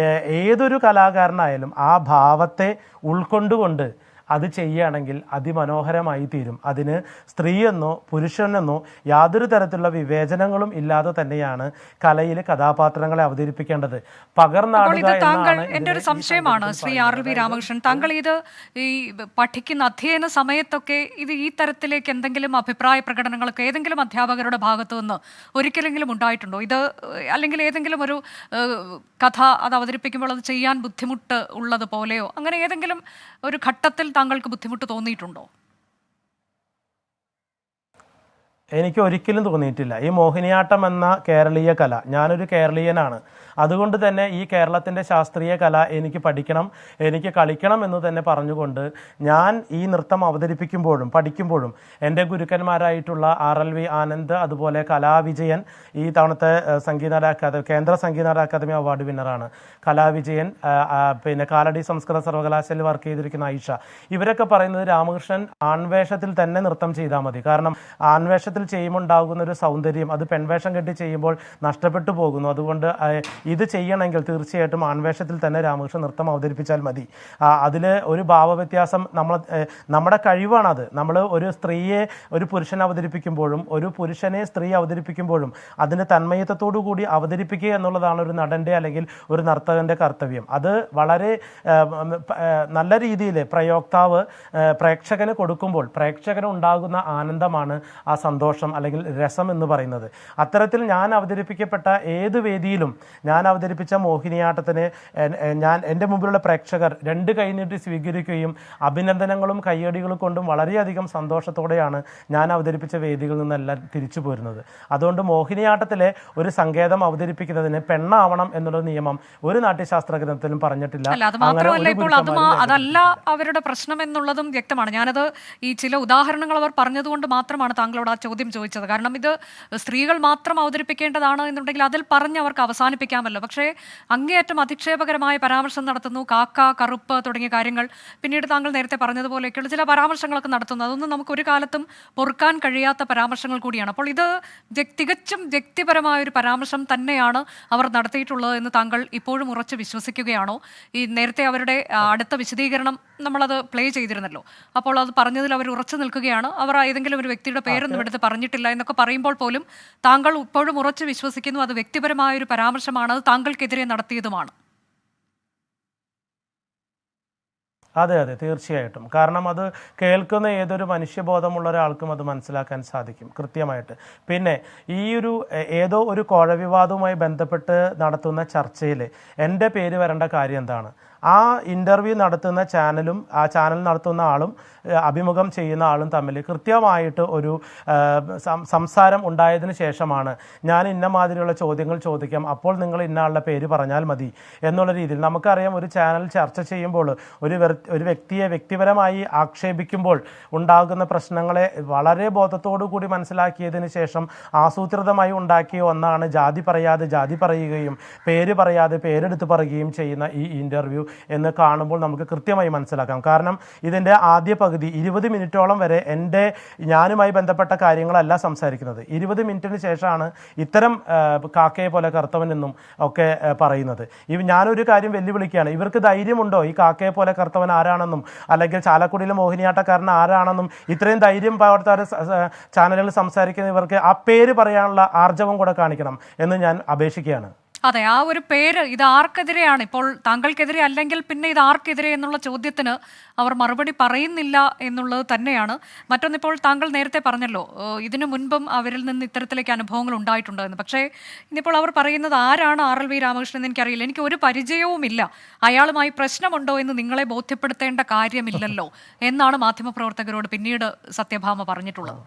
[SPEAKER 6] ഏതൊരു കലാകാരനായാലും ആ ഭാവത്തെ ഉൾക്കൊണ്ടുകൊണ്ട് അത് ചെയ്യുകയാണെങ്കിൽ അതിമനോഹരമായി തീരും. അതിന് സ്ത്രീയെന്നോ പുരുഷനെന്നോ യാതൊരു തരത്തിലുള്ള വിവേചനങ്ങളും ഇല്ലാതെ തന്നെയാണ് കലയിൽ കഥാപാത്രങ്ങളെ അവതരിപ്പിക്കേണ്ടത്. പകർന്നാടുക എന്നാണ്
[SPEAKER 1] എൻ്റെ ഒരു സംശയമാണ്. ശ്രീ RLV രാമകൃഷ്ണൻ, താങ്കൾ ഇത് ഈ പഠിക്കുന്ന അധ്യയന സമയത്തൊക്കെ ഇത് ഈ തരത്തിലേക്ക് എന്തെങ്കിലും അഭിപ്രായ പ്രകടനങ്ങളൊക്കെ ഏതെങ്കിലും അധ്യാപകരുടെ ഭാഗത്തു നിന്ന് ഒരിക്കലെങ്കിലും ഉണ്ടായിട്ടുണ്ടോ? ഇത് അല്ലെങ്കിൽ ഏതെങ്കിലും ഒരു കഥ അത് അവതരിപ്പിക്കുമ്പോൾ അത് ചെയ്യാൻ ബുദ്ധിമുട്ട് ഉള്ളതുപോലെയോ അങ്ങനെ ഏതെങ്കിലും ഒരു ഘട്ടത്തിൽ താങ്കൾക്ക് ബുദ്ധിമുട്ട് തോന്നിയിട്ടുണ്ടോ?
[SPEAKER 6] എനിക്ക് ഒരിക്കലും തോന്നിയിട്ടില്ല. ഈ മോഹിനിയാട്ടം എന്ന കേരളീയ കല, ഞാനൊരു കേരളീയനാണ്, അതുകൊണ്ട് തന്നെ ഈ കേരളത്തിൻ്റെ ശാസ്ത്രീയ കല എനിക്ക് പഠിക്കണം, എനിക്ക് കളിക്കണം എന്ന് തന്നെ പറഞ്ഞുകൊണ്ട് ഞാൻ ഈ നൃത്തം അവതരിപ്പിക്കുമ്പോഴും പഠിക്കുമ്പോഴും എൻ്റെ ഗുരുക്കന്മാരായിട്ടുള്ള RLV ആനന്ദ്, അതുപോലെ കലാവിജയൻ, ഈ തവണത്തെ കേന്ദ്ര സംഗീതനാടക അക്കാദമി അവാർഡ് വിന്നറാണ് കലാവിജയൻ, പിന്നെ കാലടി സംസ്കൃത സർവകലാശാലയിൽ വർക്ക് ചെയ്തിരിക്കുന്ന ആയിഷ, ഇവരൊക്കെ പറയുന്നത് രാമകൃഷ്ണൻ ആൺവേഷത്തിൽ തന്നെ നൃത്തം ചെയ്താൽ മതി. കാരണം ആൺവേഷത്തിൽ ആൺവേഷത്തിൽ ചെയ്യുമ്പോൾ ഉണ്ടാകുന്ന ഒരു സൗന്ദര്യം അത് പെൺവേഷം കെട്ടി ചെയ്യുമ്പോൾ നഷ്ടപ്പെട്ടു പോകുന്നു. അതുകൊണ്ട് ഇത് ചെയ്യണമെങ്കിൽ തീർച്ചയായിട്ടും ആൺവേഷത്തിൽ തന്നെ രാമകൃഷ്ണൻ നൃത്തം അവതരിപ്പിച്ചാൽ മതി. അതിൽ ഒരു ഭാവവ്യത്യാസം നമ്മുടെ കഴിവാണത്. നമ്മൾ ഒരു സ്ത്രീയെ ഒരു പുരുഷൻ അവതരിപ്പിക്കുമ്പോഴും ഒരു പുരുഷനെ സ്ത്രീ അവതരിപ്പിക്കുമ്പോഴും അതിന് തന്മയത്വത്തോടു കൂടി അവതരിപ്പിക്കുക എന്നുള്ളതാണ് ഒരു നടൻ്റെ അല്ലെങ്കിൽ ഒരു നർത്തകൻ്റെ കർത്തവ്യം. അത് വളരെ നല്ല രീതിയിൽ പ്രയോക്താവ് പ്രേക്ഷകന് കൊടുക്കുമ്പോൾ പ്രേക്ഷകന് ഉണ്ടാകുന്ന ആനന്ദമാണ് ആ സന്തോഷം അല്ലെങ്കിൽ രസം എന്ന് പറയുന്നത്. അത്തരത്തിൽ ഞാൻ അവതരിപ്പിക്കപ്പെട്ട ഏത് വേദിയിലും ഞാൻ അവതരിപ്പിച്ച മോഹിനിയാട്ടത്തിന് എൻ്റെ മുമ്പിലുള്ള പ്രേക്ഷകർ 2 കൈനീട്ടി സ്വീകരിക്കുകയും അഭിനന്ദനങ്ങളും കയ്യടികളും കൊണ്ടും വളരെയധികം സന്തോഷത്തോടെയാണ് ഞാൻ അവതരിപ്പിച്ച വേദികളിൽ നിന്നെല്ലാം തിരിച്ചു പോരുന്നത്. അതുകൊണ്ട് മോഹിനിയാട്ടത്തിലെ ഒരു സങ്കേതം അവതരിപ്പിക്കുന്നതിന് പെണ്ണാവണം എന്നുള്ള നിയമം ഒരു നാട്യശാസ്ത്ര ഗ്രന്ഥത്തിലും പറഞ്ഞിട്ടില്ല.
[SPEAKER 1] അതല്ല അവരുടെ പ്രശ്നം എന്നുള്ളതും വ്യക്തമാണ്. ഞാനത് ഈ ചില ഉദാഹരണങ്ങൾ അവർ പറഞ്ഞതുകൊണ്ട് മാത്രമാണ് താങ്കളോട് ആ ചോദ്യം ചോദിച്ചത്. കാരണം ഇത് സ്ത്രീകൾ മാത്രം അവതരിപ്പിക്കേണ്ടതാണ് എന്നുണ്ടെങ്കിൽ അതിൽ പറഞ്ഞ് അവർക്ക് അവസാനിപ്പിക്കാമല്ലോ. പക്ഷേ അങ്ങേയറ്റം അധിക്ഷേപകരമായ പരാമർശം നടത്തുന്നു, കാക്ക, കറുപ്പ് തുടങ്ങിയ കാര്യങ്ങൾ, പിന്നീട് താങ്കൾ നേരത്തെ പറഞ്ഞതുപോലെയൊക്കെയുള്ള ചില പരാമർശങ്ങളൊക്കെ നടത്തുന്നു. അതൊന്നും നമുക്ക് ഒരു കാലത്തും പൊറുക്കാൻ കഴിയാത്ത പരാമർശങ്ങൾ കൂടിയാണ്. അപ്പോൾ ഇത് തികച്ചും വ്യക്തിപരമായ ഒരു പരാമർശം തന്നെയാണ് അവർ നടത്തിയിട്ടുള്ളത് എന്ന് താങ്കൾ ഇപ്പോഴും ഉറച്ച് വിശ്വസിക്കുകയാണോ? ഈ നേരത്തെ അവരുടെ അടുത്ത വിശദീകരണം നമ്മളത് പ്ലേ ചെയ്തിരുന്നല്ലോ. അപ്പോൾ അത് പറഞ്ഞതിൽ അവർ ഉറച്ചു നിൽക്കുകയാണ്. അവർ ഏതെങ്കിലും ഒരു വ്യക്തിയുടെ പേരൊന്നും എടുത്ത് പറഞ്ഞിട്ടില്ല എന്നൊക്കെ പറയുമ്പോൾ പോലും താങ്കൾ ഇപ്പോഴും ഉറച്ചു വിശ്വസിക്കുന്നു അത് വ്യക്തിപരമായ ഒരു പരാമർശമാണ്, അത് താങ്കൾക്കെതിരെ നടത്തിയതുമാണ്.
[SPEAKER 6] അതെ, തീർച്ചയായിട്ടും. കാരണം അത് കേൾക്കുന്ന ഏതൊരു മനുഷ്യബോധമുള്ള ഒരാൾക്കും അത് മനസ്സിലാക്കാൻ സാധിക്കും കൃത്യമായിട്ട്. പിന്നെ ഈ ഏതോ ഒരു കോഴവിവാദവുമായി ബന്ധപ്പെട്ട് നടത്തുന്ന ചർച്ചയിൽ എൻ്റെ പേര് വരേണ്ട കാര്യം എന്താണ്? ആ ഇൻ്റർവ്യൂ നടത്തുന്ന ചാനലും ആ ചാനൽ നടത്തുന്ന ആളും അഭിമുഖം ചെയ്യുന്ന ആളും തമ്മിൽ കൃത്യമായിട്ട് ഒരു സംസാരം ഉണ്ടായതിനു ശേഷമാണ് ഞാൻ ഇന്ന മാതിരിയുള്ള ചോദ്യങ്ങൾ ചോദിക്കാം, അപ്പോൾ നിങ്ങൾ ഇന്ന ആളുടെ പേര് പറഞ്ഞാൽ മതി എന്നുള്ള രീതിയിൽ. നമുക്കറിയാം, ഒരു ചാനൽ ചർച്ച ചെയ്യുമ്പോൾ ഒരു വ്യക്തിയെ വ്യക്തിപരമായി ആക്ഷേപിക്കുമ്പോൾ ഉണ്ടാകുന്ന പ്രശ്നങ്ങളെ വളരെ ബോധത്തോടു കൂടി മനസ്സിലാക്കിയതിന് ശേഷം ആസൂത്രിതമായി ഉണ്ടാക്കിയ ഒന്നാണ് ജാതി പറയാതെ ജാതി പറയുകയും പേര് പറയാതെ പേരെടുത്ത് പറയുകയും ചെയ്യുന്ന ഈ ഇൻ്റർവ്യൂ എന്ന് കാണുമ്പോൾ നമുക്ക് കൃത്യമായി മനസ്സിലാക്കാം. കാരണം ഇതിൻ്റെ ആദ്യ പകുതി 20 മിനിറ്റോളം വരെ ഞാനുമായി ബന്ധപ്പെട്ട കാര്യങ്ങളല്ല സംസാരിക്കുന്നത്. 20 മിനിറ്റിന് ശേഷമാണ് ഇത്തരം കാക്കയെ പോലെ കറുത്തവൻ എന്നും ഒക്കെ പറയുന്നത്. ഞാനൊരു കാര്യം വെല്ലുവിളിക്കുകയാണ്, ഇവർക്ക് ധൈര്യമുണ്ടോ ഈ കാക്കയെ പോലെ കറുത്തവൻ ആരാണെന്നും അല്ലെങ്കിൽ ചാലക്കുടിയിലെ മോഹിനിയാട്ടക്കാരൻ ആരാണെന്നും ഇത്രയും ധൈര്യം പകർത്താൻ ചാനലുകൾ സംസാരിക്കുന്ന ഇവർക്ക് ആ പേര് പറയാനുള്ള ആർജവം കൂടെ കാണിക്കണം എന്ന് ഞാൻ അപേക്ഷിക്കുകയാണ്.
[SPEAKER 1] അതെ, ആ ഒരു പേര് ഇത് ആർക്കെതിരെയാണ്? ഇപ്പോൾ താങ്കൾക്കെതിരെ അല്ലെങ്കിൽ പിന്നെ ഇത് ആർക്കെതിരെ എന്നുള്ള ചോദ്യത്തിന് അവർ മറുപടി പറയുന്നില്ല എന്നുള്ളത് തന്നെയാണ്. മറ്റൊന്നിപ്പോൾ താങ്കൾ നേരത്തെ പറഞ്ഞല്ലോ ഇതിനു മുൻപും അവരിൽ നിന്ന് ഇത്തരത്തിലേക്ക് അനുഭവങ്ങൾ ഉണ്ടായിട്ടുണ്ടെന്ന്. പക്ഷേ ഇന്നിപ്പോൾ അവർ പറയുന്നത് ആരാണ് RLV രാമകൃഷ്ണൻ എന്ന് എനിക്കറിയില്ല, എനിക്ക് ഒരു പരിചയവുമില്ല, അയാളുമായി പ്രശ്നമുണ്ടോ എന്ന് നിങ്ങളെ ബോധ്യപ്പെടുത്തേണ്ട കാര്യമില്ലല്ലോ എന്നാണ് മാധ്യമപ്രവർത്തകരോട് പിന്നീട് സത്യഭാമ പറഞ്ഞിട്ടുള്ളത്.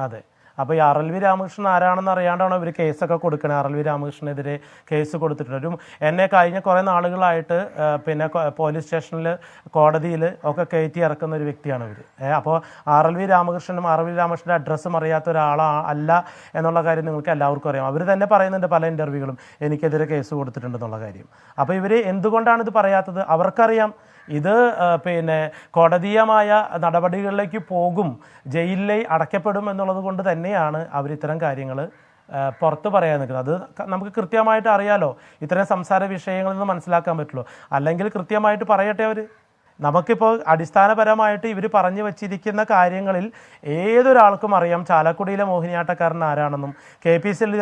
[SPEAKER 6] അതെ, അപ്പോൾ ഈ RLV രാമകൃഷ്ണൻ ആരാണെന്ന് അറിയാണ്ടാണോ ഇവർ കേസൊക്കെ കൊടുക്കണേ? RLV രാമകൃഷ്ണനെതിരെ കേസ് കൊടുത്തിട്ടുണ്ട്. എന്നെ കഴിഞ്ഞ കുറേ നാളുകളായിട്ട് പിന്നെ പോലീസ് സ്റ്റേഷനിൽ കോടതിയിൽ ഒക്കെ കയറ്റി ഇറക്കുന്ന ഒരു വ്യക്തിയാണ് ഇവർ. അപ്പോൾ RLV രാമകൃഷ്ണൻ്റെ അഡ്രസ്സും അറിയാത്ത ഒരാളല്ല എന്നുള്ള കാര്യം നിങ്ങൾക്ക് എല്ലാവർക്കും അറിയാം. അവർ തന്നെ പറയുന്നുണ്ട് പല ഇൻ്റർവ്യൂകളും എനിക്കെതിരെ കേസ് കൊടുത്തിട്ടുണ്ടെന്നുള്ള കാര്യം. അപ്പോൾ ഇവർ എന്തുകൊണ്ടാണ് ഇത് പറയാത്തത്? അവർക്കറിയാം ഇത് പിന്നെ കോടതീയമായ നടപടികളിലേക്ക് പോകും, ജയിലിൽ അടയ്ക്കപ്പെടും എന്നുള്ളത് കൊണ്ട് തന്നെയാണ് അവർ ഇത്തരം കാര്യങ്ങൾ പുറത്ത് പറയാൻ നിൽക്കുന്നത്. അത് നമുക്ക് കൃത്യമായിട്ട് അറിയാലോ, ഇത്തരം സംസാര വിഷയങ്ങളിൽ നിന്ന് മനസ്സിലാക്കാൻ പറ്റുള്ളൂ. അല്ലെങ്കിൽ കൃത്യമായിട്ട് പറയട്ടെ അവർ. നമുക്കിപ്പോൾ അടിസ്ഥാനപരമായിട്ട് ഇവർ പറഞ്ഞു വച്ചിരിക്കുന്ന കാര്യങ്ങളിൽ ഏതൊരാൾക്കും അറിയാം ചാലക്കുടിയിലെ മോഹിനിയാട്ടക്കാരൻ ആരാണെന്നും KPCL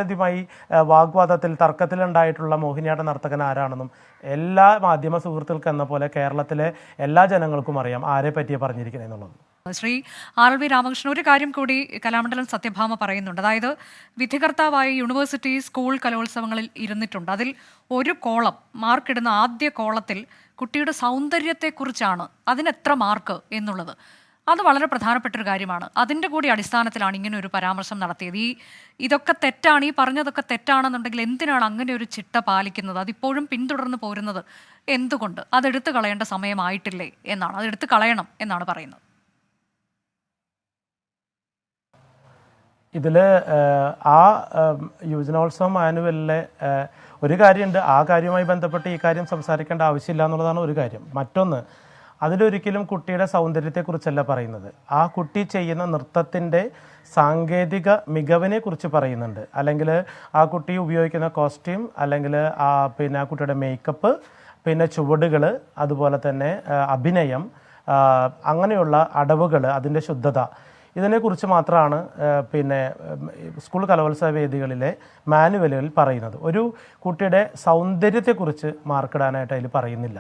[SPEAKER 6] വാഗ്വാദത്തിൽ തർക്കത്തിലുണ്ടായിട്ടുള്ള മോഹിനിയാട്ട നർത്തകൻ ആരാണെന്നും എല്ലാ മാധ്യമ സുഹൃത്തുക്കൾക്ക് എന്ന പോലെ കേരളത്തിലെ എല്ലാ ജനങ്ങൾക്കും അറിയാം ആരെ പറ്റിയാണ് പറഞ്ഞിരിക്കുന്നത് എന്നുള്ളത്.
[SPEAKER 1] ശ്രീ RLV രാമകൃഷ്ണൻ, ഒരു കാര്യം കൂടി കലാമണ്ഡലം സത്യഭാമ പറയുന്നുണ്ട്. അതായത് വിധികർത്താവായി യൂണിവേഴ്സിറ്റി സ്കൂൾ കലോത്സവങ്ങളിൽ ഇരുന്നിട്ടുണ്ട്. അതിൽ ഒരു കോളം മാർക്കിടുന്ന ആദ്യ കോളത്തിൽ കുട്ടിയുടെ സൗന്ദര്യത്തെക്കുറിച്ചാണ്, അതിനെത്ര മാർക്ക് എന്നുള്ളത്. അത് വളരെ പ്രധാനപ്പെട്ടൊരു കാര്യമാണ്. അതിൻ്റെ കൂടി അടിസ്ഥാനത്തിലാണ് ഇങ്ങനെ ഒരു പരാമർശം നടത്തിയത്. ഇതൊക്കെ തെറ്റാണ്, ഈ പറഞ്ഞതൊക്കെ തെറ്റാണെന്നുണ്ടെങ്കിൽ എന്തിനാണ് അങ്ങനെ ഒരു ചിട്ട പാലിക്കുന്നത്? അതിപ്പോഴും പിന്തുടർന്ന് പോരുന്നത് എന്തുകൊണ്ട്? അതെടുത്തു കളയേണ്ട സമയമായിട്ടില്ലേ എന്നാണ്, അതെടുത്ത് കളയണം എന്നാണ് പറയുന്നത്.
[SPEAKER 6] ഇതിൽ ആ യുവജനോത്സവം മാനുവലിലെ ഒരു കാര്യമുണ്ട്, ആ കാര്യവുമായി ബന്ധപ്പെട്ട് ഈ കാര്യം സംസാരിക്കേണ്ട ആവശ്യമില്ല എന്നുള്ളതാണ് ഒരു കാര്യം. മറ്റൊന്ന്, അതിലൊരിക്കലും കുട്ടിയുടെ സൗന്ദര്യത്തെക്കുറിച്ചല്ല പറയുന്നത്. ആ കുട്ടി ചെയ്യുന്ന നൃത്തത്തിൻ്റെ സാങ്കേതിക മികവിനെ കുറിച്ച് പറയുന്നുണ്ട്. അല്ലെങ്കിൽ ആ കുട്ടി ഉപയോഗിക്കുന്ന കോസ്റ്റ്യൂം, അല്ലെങ്കിൽ പിന്നെ ആ കുട്ടിയുടെ മേക്കപ്പ്, പിന്നെ ചുവടുകൾ, അതുപോലെ തന്നെ അഭിനയം, അങ്ങനെയുള്ള അടവുകൾ, അതിൻ്റെ ശുദ്ധത, ഇതിനെക്കുറിച്ച് മാത്രമാണ് പിന്നെ സ്കൂൾ കലോത്സവ വേദികളിലെ മാനുവലുകളിൽ പറയുന്നത്. ഒരു കുട്ടിയുടെ സൗന്ദര്യത്തെക്കുറിച്ച് മാർക്കിടാനായിട്ട് അതിൽ പറയുന്നില്ല.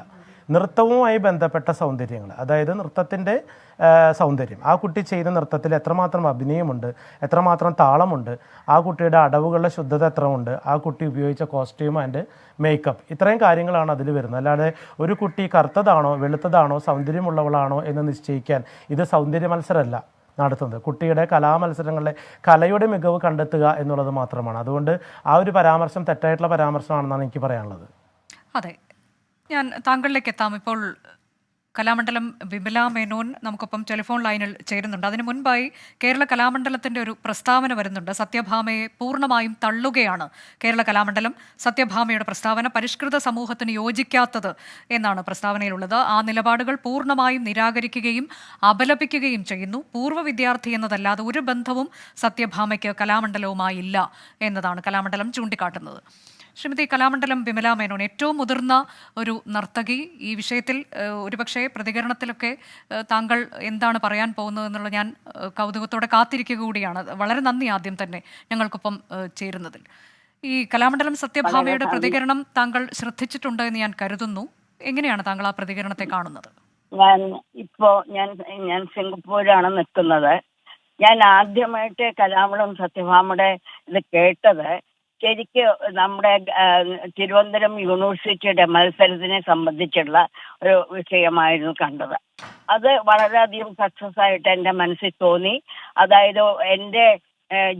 [SPEAKER 6] നൃത്തവുമായി ബന്ധപ്പെട്ട സൗന്ദര്യങ്ങൾ, അതായത് നൃത്തത്തിൻ്റെ സൗന്ദര്യം, ആ കുട്ടി ചെയ്യുന്ന നൃത്തത്തിൽ എത്രമാത്രം അഭിനയമുണ്ട്, എത്രമാത്രം താളമുണ്ട്, ആ കുട്ടിയുടെ അടവുകളുടെ ശുദ്ധത എത്രമുണ്ട്, ആ കുട്ടി ഉപയോഗിച്ച കോസ്റ്റ്യൂം ആൻഡ് മേക്കപ്പ്, ഇത്രയും കാര്യങ്ങളാണ് അതിൽ വരുന്നത്. അല്ലാതെ ഒരു കുട്ടി കറുത്തതാണോ വെളുത്തതാണോ സൗന്ദര്യമുള്ളവളാണോ എന്ന് നിശ്ചയിക്കാൻ ഇത് സൗന്ദര്യ മത്സരമല്ല നടത്തുന്നത്. കുട്ടിയുടെ കലാമത്സരങ്ങളിലെ കലയുടെ മികവ് കണ്ടെത്തുക എന്നുള്ളത് മാത്രമാണ്. അതുകൊണ്ട് ആ ഒരു പരാമർശം തെറ്റായിട്ടുള്ള പരാമർശമാണെന്നാണ് എനിക്ക് പറയാനുള്ളത്.
[SPEAKER 1] അതെ, ഞാൻ താങ്കളിലേക്ക് എത്താം. ഇപ്പോൾ കലാമണ്ഡലം വിമല മേനോൻ നമുക്കൊപ്പം ടെലിഫോൺ ലൈനിൽ ചേരുന്നുണ്ട്. അതിനു മുൻപായി കേരള കലാമണ്ഡലത്തിൻ്റെ ഒരു പ്രസ്താവന വരുന്നുണ്ട്. സത്യഭാമയെ പൂർണ്ണമായും തള്ളുകയാണ് കേരള കലാമണ്ഡലം. സത്യഭാമയുടെ പ്രസ്താവന പരിഷ്കൃത സമൂഹത്തിന് യോജിക്കാത്തത് എന്നാണ് പ്രസ്താവനയിലുള്ളത്. ആ നിലപാടുകൾ പൂർണ്ണമായും നിരാകരിക്കുകയും അപലപിക്കുകയും ചെയ്യുന്നു. പൂർവ്വ വിദ്യാർത്ഥി എന്നതല്ലാതെ ഒരു ബന്ധവും സത്യഭാമയ്ക്ക് കലാമണ്ഡലവുമായി ഇല്ല എന്നതാണ് കലാമണ്ഡലം ചൂണ്ടിക്കാട്ടുന്നത്. ശ്രീമതി കലാമണ്ഡലം വിമല മേനോൻ, ഏറ്റവും മുതിർന്ന ഒരു നർത്തകി, ഈ വിഷയത്തിൽ ഒരുപക്ഷെ പ്രതികരണത്തിലൊക്കെ താങ്കൾ എന്താണ് പറയാൻ പോകുന്നത് എന്നുള്ള ഞാൻ കൗതുകത്തോടെ കാത്തിരിക്കുക കൂടിയാണ്. വളരെ നന്ദി ആദ്യം തന്നെ ഞങ്ങൾക്കൊപ്പം ചേരുന്നതിൽ. ഈ കലാമണ്ഡലം സത്യഭാമയുടെ പ്രതികരണം താങ്കൾ ശ്രദ്ധിച്ചിട്ടുണ്ട് എന്ന് ഞാൻ കരുതുന്നു. എങ്ങനെയാണ് താങ്കൾ ആ പ്രതികരണത്തെ കാണുന്നത്?
[SPEAKER 7] ഞാൻ സിംഗപ്പൂരാണ് നിൽക്കുന്നത്. ഞാൻ ആദ്യമായിട്ട് കലാമണ്ഡലം സത്യഭാമയുടെ ഇത് കേട്ടത് ശരിക്ക് നമ്മുടെ തിരുവനന്തപുരം യൂണിവേഴ്സിറ്റിയുടെ മത്സരത്തിനെ സംബന്ധിച്ചുള്ള ഒരു വിഷയമായിരുന്നു കണ്ടത്. അത് വളരെയധികം സക്സസ് ആയിട്ട് എൻ്റെ മനസ്സിൽ തോന്നി. അതായത് എൻ്റെ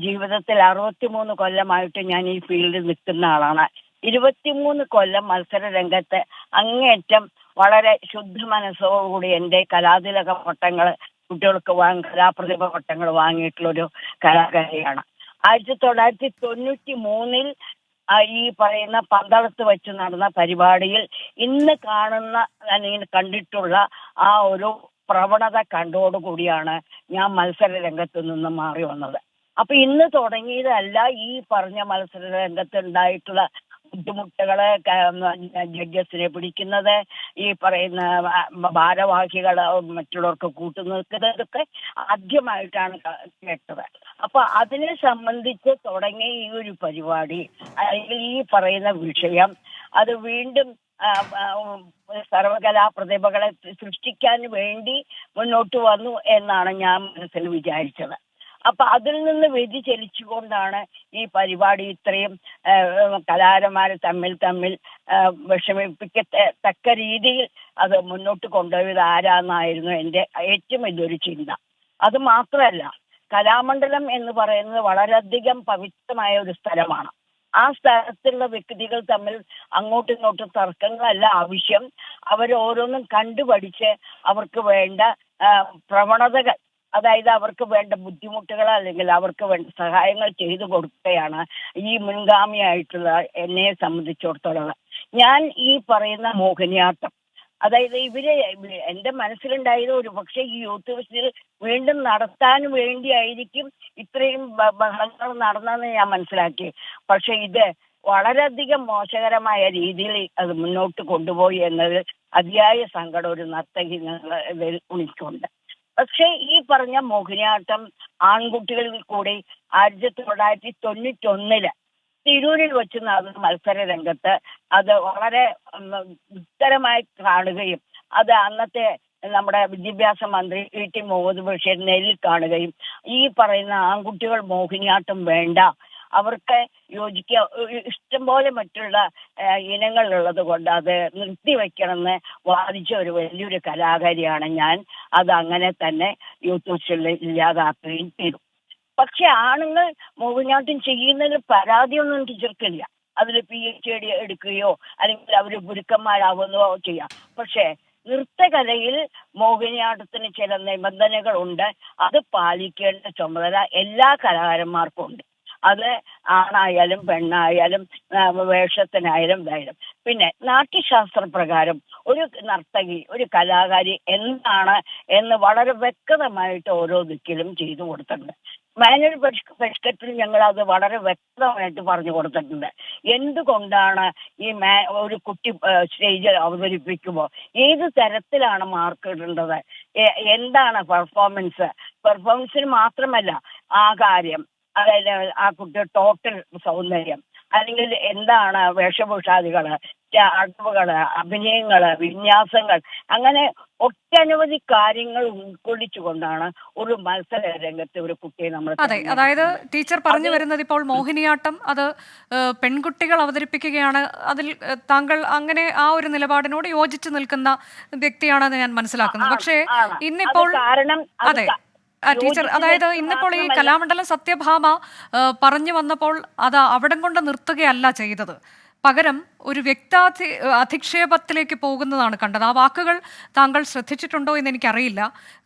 [SPEAKER 7] ജീവിതത്തിൽ 63 കൊല്ലമായിട്ട് ഞാൻ ഈ ഫീൽഡിൽ നിൽക്കുന്ന ആളാണ്. 23 കൊല്ലം മത്സര രംഗത്ത് അങ്ങേയറ്റം വളരെ ശുദ്ധ മനസ്സോടുകൂടി എൻ്റെ കലാതിലക പട്ടങ്ങൾ കുട്ടികൾക്ക് കലാപ്രതിഭ പട്ടങ്ങൾ വാങ്ങിയിട്ടുള്ളൊരു കലാകാരിയാണ്. 1993 ഈ പറയുന്ന പന്തളത്ത് വെച്ച് നടന്ന പരിപാടിയിൽ ഇന്ന് കണ്ടിട്ടുള്ള ആ ഒരു പ്രവണത കണ്ടോടുകൂടിയാണ് ഞാൻ മത്സര രംഗത്ത് നിന്ന് മാറി വന്നത്. അപ്പൊ ഇന്ന് തുടങ്ങിയതല്ല ഈ പറഞ്ഞ മത്സര രംഗത്ത് ഉണ്ടായിട്ടുള്ള ബുദ്ധിമുട്ടുകള്, ജഡ്ജസിനെ പിടിക്കുന്നത്, ഈ പറയുന്ന ഭാരവാഹികൾ മറ്റുള്ളവർക്ക് കൂട്ടുനിൽക്കുന്നതൊക്കെ ആദ്യമായിട്ടാണ് കേട്ടത്. അപ്പൊ അതിനെ സംബന്ധിച്ച് തുടങ്ങിയ ഈ ഒരു പരിപാടി അല്ലെങ്കിൽ ഈ പറയുന്ന വിഷയം അത് വീണ്ടും സർവകലാ പ്രതിഭകളെ സൃഷ്ടിക്കാൻ വേണ്ടി മുന്നോട്ട് വന്നു എന്നാണ് ഞാൻ മനസ്സിൽ വിചാരിച്ചത്. അപ്പൊ അതിൽ നിന്ന് വ്യതിചലിച്ചുകൊണ്ടാണ് ഈ പരിപാടി ഇത്രയും കലാകാരന്മാരെ തമ്മിൽ വിഷമിപ്പിക്കത്തക്ക രീതിയിൽ അത് മുന്നോട്ട് കൊണ്ടുപോയത് ആരാന്നായിരുന്നു എൻ്റെ ഏറ്റവും വലിയൊരു ചിന്ത. അത് മാത്രമല്ല, കലാമണ്ഡലം എന്ന് പറയുന്നത് വളരെയധികം പവിത്രമായ ഒരു സ്ഥലമാണ്. ആ സ്ഥലത്തുള്ള വ്യക്തികൾ തമ്മിൽ അങ്ങോട്ടും ഇങ്ങോട്ടും തർക്കങ്ങളല്ല ആവശ്യം. അവരോരോന്നും കണ്ടുപഠിച്ച് അവർക്ക് വേണ്ട പ്രവണതകൾ, അതായത് അവർക്ക് വേണ്ട ബുദ്ധിമുട്ടുകൾ അല്ലെങ്കിൽ അവർക്ക് വേണ്ട സഹായങ്ങൾ ചെയ്തു കൊടുക്കുകയാണ് ഈ മുൻഗാമിയായിട്ടുള്ള എന്നെ സംബന്ധിച്ചിടത്തോളം. ഞാൻ ഈ പറയുന്ന മോഹിനിയാട്ടം, അതായത് എൻ്റെ മനസ്സിലുണ്ടായത് ഒരു പക്ഷേ ഈ യൂത്ത് ഫെസ്റ്റിവൽ വീണ്ടും നടത്താൻ വേണ്ടിയായിരിക്കും ഇത്രയും ബഹളങ്ങൾ നടന്നതെന്ന് ഞാൻ മനസ്സിലാക്കി. പക്ഷെ ഇത് വളരെയധികം മോശകരമായ രീതിയിൽ അത് മുന്നോട്ട് കൊണ്ടുപോയി എന്നതിൽ അതിയായ സങ്കടം ഒരു നർത്തകി ഉണിക്കുണ്ട്. പക്ഷെ ഈ പറഞ്ഞ മോഹിനിയാട്ടം ആൺകുട്ടികളിൽ കൂടി 1991 തിരൂരിൽ വെച്ച് നടന്ന മത്സര രംഗത്ത് അത് വളരെ ഉത്തരമായി കാണുകയും അത് അന്നത്തെ നമ്മുടെ വിദ്യാഭ്യാസ മന്ത്രി ടി മുഹമ്മദ് ബഷീർ നേരിൽ കാണുകയും ഈ പറയുന്ന ആൺകുട്ടികൾ മോഹിനിയാട്ടം വേണ്ട, അവർക്ക് ഇഷ്ടംപോലെ മറ്റുള്ള ഇനങ്ങളുള്ളത് കൊണ്ട് അത് നിർത്തിവെക്കണമെന്ന് വാദിച്ച ഒരു വലിയൊരു കലാകാരിയാണ് ഞാൻ. അത് അങ്ങനെ തന്നെ യൂത്ത് ഫെസ്റ്റിവലിൽ ഇല്ലാതാക്കുകയും ചെയ്തു. പക്ഷെ ആണുങ്ങൾ മോഹിനിയാട്ടം ചെയ്യുന്നതിൽ പരാതിയൊന്നും ടീച്ചർക്കില്ല. അതിൽ PhD എടുക്കുകയോ അല്ലെങ്കിൽ അവർ ഗുരുക്കന്മാരാവുകയോ ചെയ്യാം. പക്ഷെ നൃത്തകലയിൽ മോഹിനിയാട്ടത്തിന് ചില നിബന്ധനകളുണ്ട്. അത് പാലിക്കേണ്ട ചുമതല എല്ലാ കലാകാരന്മാർക്കും ഉണ്ട്. അത് ആണായാലും പെണ്ണായാലും വേഷത്തിനായാലും ഇതായാലും. പിന്നെ നാട്യശാസ്ത്ര പ്രകാരം ഒരു നർത്തകി, ഒരു കലാകാരി എന്താണ് എന്ന് വളരെ വ്യക്തമായിട്ട് ഓരോ ദിക്കിലും ചെയ്തു കൊടുത്തിട്ടുണ്ട്. മാനുവൽ പരിഷ്കത്തിൽ ഞങ്ങൾ അത് വളരെ വ്യക്തമായിട്ട് പറഞ്ഞു കൊടുത്തിട്ടുണ്ട്. എന്തുകൊണ്ടാണ് ഒരു കുട്ടി സ്റ്റേജിൽ അവതരിപ്പിക്കുമ്പോൾ ഏത് തരത്തിലാണ് മാർക്ക് ഇടേണ്ടത്, എന്താണ് പെർഫോമൻസിന് മാത്രമല്ല ആ കാര്യം, അതായത് ആ കുട്ടിയുടെ ടോട്ടൽ സൗന്ദര്യം, അല്ലെങ്കിൽ എന്താണ് വേഷഭൂഷാദികള്, അടവുകള്, അഭിനയങ്ങള്, വിന്യാസങ്ങൾ, അങ്ങനെ ഒട്ടനവധി കാര്യങ്ങൾ ഉൾക്കൊള്ളിച്ചുകൊണ്ടാണ് ഒരു മത്സര രംഗത്ത് ഒരു കുട്ടിയെ നമ്മൾ.
[SPEAKER 1] അതെ, അതായത് ടീച്ചർ പറഞ്ഞു വരുന്നത് ഇപ്പോൾ മോഹിനിയാട്ടം അത് പെൺകുട്ടികൾ അവതരിപ്പിക്കുകയാണ്, അതിൽ താങ്കൾ അങ്ങനെ ആ ഒരു നിലപാടിനോട് യോജിച്ചു നിൽക്കുന്ന വ്യക്തിയാണെന്ന് ഞാൻ മനസ്സിലാക്കുന്നത്. പക്ഷേ ഇന്നിപ്പോൾ അതെ ടീച്ചർ, അതായത് ഇന്നിപ്പോൾ ഈ കലാമണ്ഡലം സത്യഭാമ പറഞ്ഞു വന്നപ്പോൾ അത് അവിടം കൊണ്ട് നിർത്തുകയല്ല ചെയ്തത്, പകരം ഒരു അധിക്ഷേപത്തിലേക്ക് പോകുന്നതാണ് കണ്ടത്. ആ വാക്കുകൾ താങ്കൾ ശ്രദ്ധിച്ചിട്ടുണ്ടോ എന്ന് എനിക്കറിയില്ല.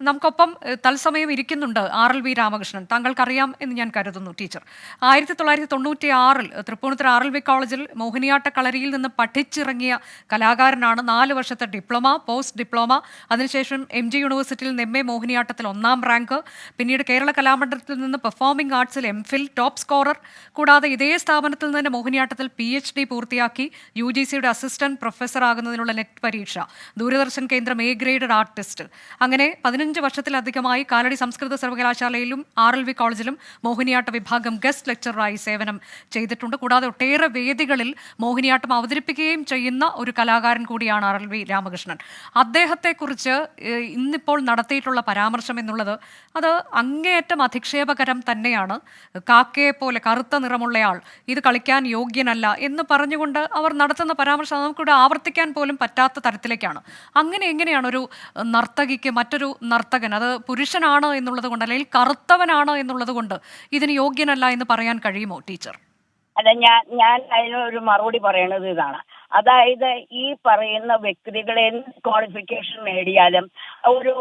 [SPEAKER 1] നമുക്കൊപ്പം തത്സമയം ഇരിക്കുന്നുണ്ട് RLV രാമകൃഷ്ണൻ. താങ്കൾക്കറിയാം എന്ന് ഞാൻ കരുതുന്നു ടീച്ചർ. 1996 തൃപ്പൂണിത്തുറ RLV കോളേജിൽ മോഹിനിയാട്ട കളരിയിൽ നിന്ന് പഠിച്ചിറങ്ങിയ കലാകാരനാണ്. 4 വർഷത്തെ ഡിപ്ലോമ, പോസ്റ്റ് ഡിപ്ലോമ, അതിനുശേഷം MG യൂണിവേഴ്സിറ്റിയിൽ നിന്ന് MA മോഹിനിയാട്ടത്തിൽ 1ാം റാങ്ക്, പിന്നീട് കേരള കലാമണ്ഡലത്തിൽ നിന്ന് പെർഫോമിംഗ് ആർട്സിൽ MPhil ടോപ്പ് സ്കോറർ, കൂടാതെ ഇതേ സ്ഥാപനത്തിൽ നിന്ന് മോഹിനിയാട്ടത്തിൽ PhD പൂർത്തിയാക്കി UGCയുടെ അസിസ്റ്റന്റ് പ്രൊഫസർ ആകുന്നതിനുള്ള നെറ്റ് പരീക്ഷ, ദൂരദർശൻ കേന്ദ്രം A ഗ്രേഡഡ് ആർട്ടിസ്റ്റ്. അങ്ങനെ 15 വർഷത്തിലധികമായി കാലടി സംസ്കൃത സർവകലാശാലയിലും RLV കോളേജിലും മോഹിനിയാട്ട വിഭാഗം ഗസ്റ്റ് ലെക്ചറായി സേവനം ചെയ്തിട്ടുണ്ട്. കൂടാതെ ഒട്ടേറെ വേദികളിൽ മോഹിനിയാട്ടം അവതരിപ്പിക്കുകയും ചെയ്യുന്ന ഒരു കലാകാരൻ കൂടിയാണ് RLV രാമകൃഷ്ണൻ. അദ്ദേഹത്തെക്കുറിച്ച് ഇന്നിപ്പോൾ നടത്തിയിട്ടുള്ള പരാമർശം എന്നുള്ളത് അത് അങ്ങേയറ്റം അധിക്ഷേപകരം തന്നെയാണ്. കാക്കയെ പോലെ കറുത്ത നിറമുള്ളയാൾ, ഇത് കളിക്കാൻ യോഗ്യനല്ല എന്ന് പറഞ്ഞുകൊണ്ട് അവർ നടത്തുന്ന പരാമർശം നമുക്കിവിടെ ആവർത്തിക്കാൻ പോലും പറ്റാത്ത തരത്തിലേക്കാണ്. അങ്ങനെ എങ്ങനെയാണ് ഒരു നർത്തകിക്ക് മറ്റൊരു നർത്തകൻ, അത് പുരുഷനാണ് എന്നുള്ളത് കൊണ്ട് അല്ലെങ്കിൽ കറുത്തവനാണ് എന്നുള്ളത് കൊണ്ട് ഇതിന് യോഗ്യനല്ല എന്ന് പറയാൻ കഴിയുമോ ടീച്ചർ?
[SPEAKER 7] അല്ല, ഞാൻ അതിനൊരു മറുപടി പറയണത് ഇതാണ്. അതായത് ഈ പറയുന്ന വ്യക്തികൾ എന്ത് ക്വാളിഫിക്കേഷൻ നേടിയാലും ഒരു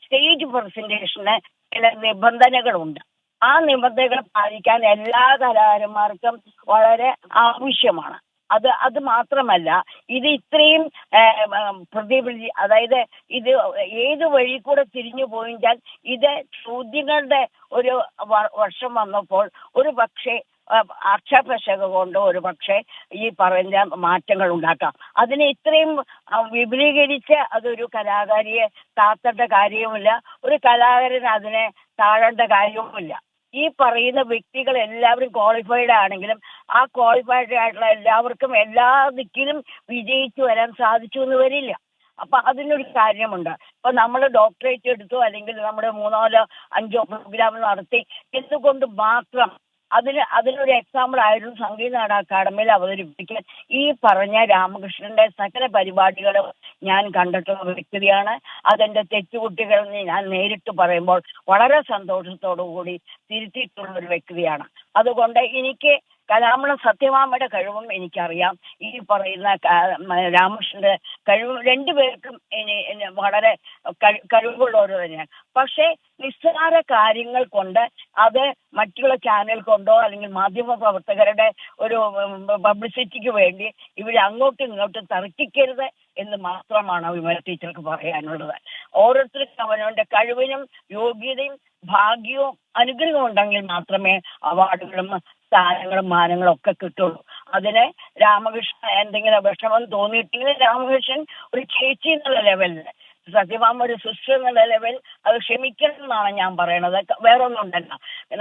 [SPEAKER 7] സ്റ്റേജ് പ്രസന്റേഷന് ചില നിബന്ധനകളുണ്ട്. ആ നിബന്ധനകൾ പാലിക്കാൻ എല്ലാ കലാകാരന്മാർക്കും വളരെ ആവശ്യമാണ്. അത് മാത്രമല്ല, ഇത് ഇത്രയും അതായത് ഇത് ഏത് വഴി കൂടെ തിരിഞ്ഞു പോയിച്ചാൽ ഇത് ചോദ്യങ്ങളുടെ ഒരു വർഷം വന്നപ്പോൾ ഒരു പക്ഷേ ആക്ഷേപശക കൊണ്ട് ഒരു പക്ഷേ ഈ പറഞ്ഞ മാറ്റങ്ങൾ ഉണ്ടാക്കാം. അതിനെ ഇത്രയും വിപുലീകരിച്ച് അതൊരു കലാകാരിയെ താത്തേണ്ട കാര്യവുമില്ല, ഒരു കലാകാരൻ അതിനെ താഴേണ്ട കാര്യവുമില്ല. ഈ പറയുന്ന വ്യക്തികൾ എല്ലാവരും ക്വാളിഫൈഡ് ആണെങ്കിലും ആ ക്വാളിഫൈഡ് ആയിട്ടുള്ള എല്ലാവർക്കും എല്ലാ ദിക്കിലും വിജയിച്ചു വരാൻ സാധിച്ചു എന്ന് വരില്ല. അപ്പൊ അതിനൊരു കാര്യമുണ്ട്. ഇപ്പൊ നമ്മൾ ഡോക്ടറേറ്റ് എടുത്തു, അല്ലെങ്കിൽ നമ്മുടെ 3 or 5 പ്രോഗ്രാം നടത്തി എന്തുകൊണ്ട് മാത്രം അതിനൊരു എക്സാമ്പിൾ ആയിരുന്നു സംഗീത നാടക അക്കാദമിയിൽ അവതരിപ്പിക്കാൻ ഈ പറഞ്ഞ രാമകൃഷ്ണന്റെ സകല പരിപാടികളും ഞാൻ കണ്ടിട്ടുള്ള വ്യക്തിയാണ്. അതെന്റെ തെറ്റുകുട്ടികൾ ഞാൻ നേരിട്ട് പറയുമ്പോൾ വളരെ സന്തോഷത്തോടു കൂടി തിരുത്തിയിട്ടുള്ള ഒരു വ്യക്തിയാണ്. അതുകൊണ്ട് എനിക്ക് കലാമണ്ഡലം സത്യഭാമയുടെ കഴിവും എനിക്കറിയാം, ഈ പറയുന്ന രാമകൃഷ്ണന്റെ കഴിവും രണ്ടുപേർക്കും വളരെ കഴിവുള്ളവർ തന്നെയാണ്. പക്ഷേ നിസ്സാര കാര്യങ്ങൾ കൊണ്ട് അത് മറ്റുള്ള ചാനൽ കൊണ്ടോ അല്ലെങ്കിൽ മാധ്യമ പ്രവർത്തകരുടെ ഒരു പബ്ലിസിറ്റിക്ക് വേണ്ടി ഇവർ അങ്ങോട്ടും ഇങ്ങോട്ടും തർക്കിക്കരുത് എന്ന് മാത്രമാണ് വിമല ടീച്ചർക്ക് പറയാനുള്ളത്. ഓരോരുത്തർക്കും അവനവന്റെ കഴിവിനും യോഗ്യതയും ഭാഗ്യവും അനുഗ്രഹവും ഉണ്ടെങ്കിൽ മാത്രമേ അവാർഡുകളും സ്ഥാനങ്ങളും മാനങ്ങളും ഒക്കെ കിട്ടുള്ളൂ. അതിന് രാമകൃഷ്ണൻ എന്തെങ്കിലും വിഷമം തോന്നിയിട്ടെങ്കിൽ രാമകൃഷ്ണൻ ഒരു ചേച്ചി എന്നുള്ള ലെവലിൽ, സത്യഭാമ ഒരു സിസ്റ്റർ എന്നുള്ള ലെവൽ അത് ക്ഷമിക്കണം എന്നാണ് ഞാൻ പറയണത്. വേറെ ഒന്നും ഉണ്ടല്ല,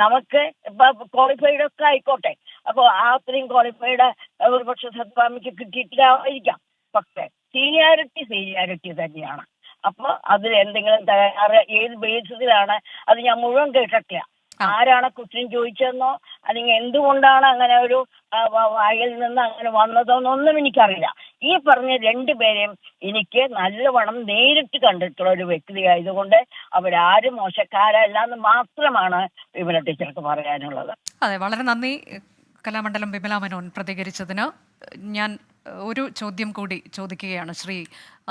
[SPEAKER 7] നമുക്ക് ഇപ്പൊ ക്വാളിഫൈഡ് ഒക്കെ ആയിക്കോട്ടെ, അപ്പൊ അത്രയും ക്വാളിഫൈഡ് ഒരു പക്ഷെ സത്യഭാമയ്ക്ക് കിട്ടിയിട്ടില്ലായിരിക്കാം. പക്ഷെ സീനിയാരിറ്റി തന്നെയാണ്. അപ്പൊ അതിൽ എന്തെങ്കിലും തയ്യാറ് ഏത് ബേസിലാണ് അത് ഞാൻ മുഴുവൻ കേട്ടിട്ടില്ല. ആരാണ് ക്വസ്റ്റ്യൻ ചോദിച്ചതെന്നോ അല്ലെങ്കിൽ എന്തുകൊണ്ടാണ് അങ്ങനെ ഒരു വായിൽ നിന്ന് അങ്ങനെ വന്നതെന്നൊന്നും എനിക്കറിയില്ല. ഈ പറഞ്ഞ രണ്ടുപേരെയും എനിക്ക് നല്ലവണ്ണം നേരിട്ട് കണ്ടിട്ടുള്ള ഒരു വ്യക്തി ആയതുകൊണ്ട് അവരാരും മോശക്കാരല്ല എന്ന് മാത്രമാണ് വിമല ടീച്ചർക്ക് പറയാനുള്ളത്.
[SPEAKER 1] അതെ, വളരെ നന്ദി കലാമണ്ഡലം വിമല മേനോൻ പ്രതികരിച്ചതിന്. ഞാൻ ഒരു ചോദ്യം കൂടി ചോദിക്കുകയാണ് ശ്രീ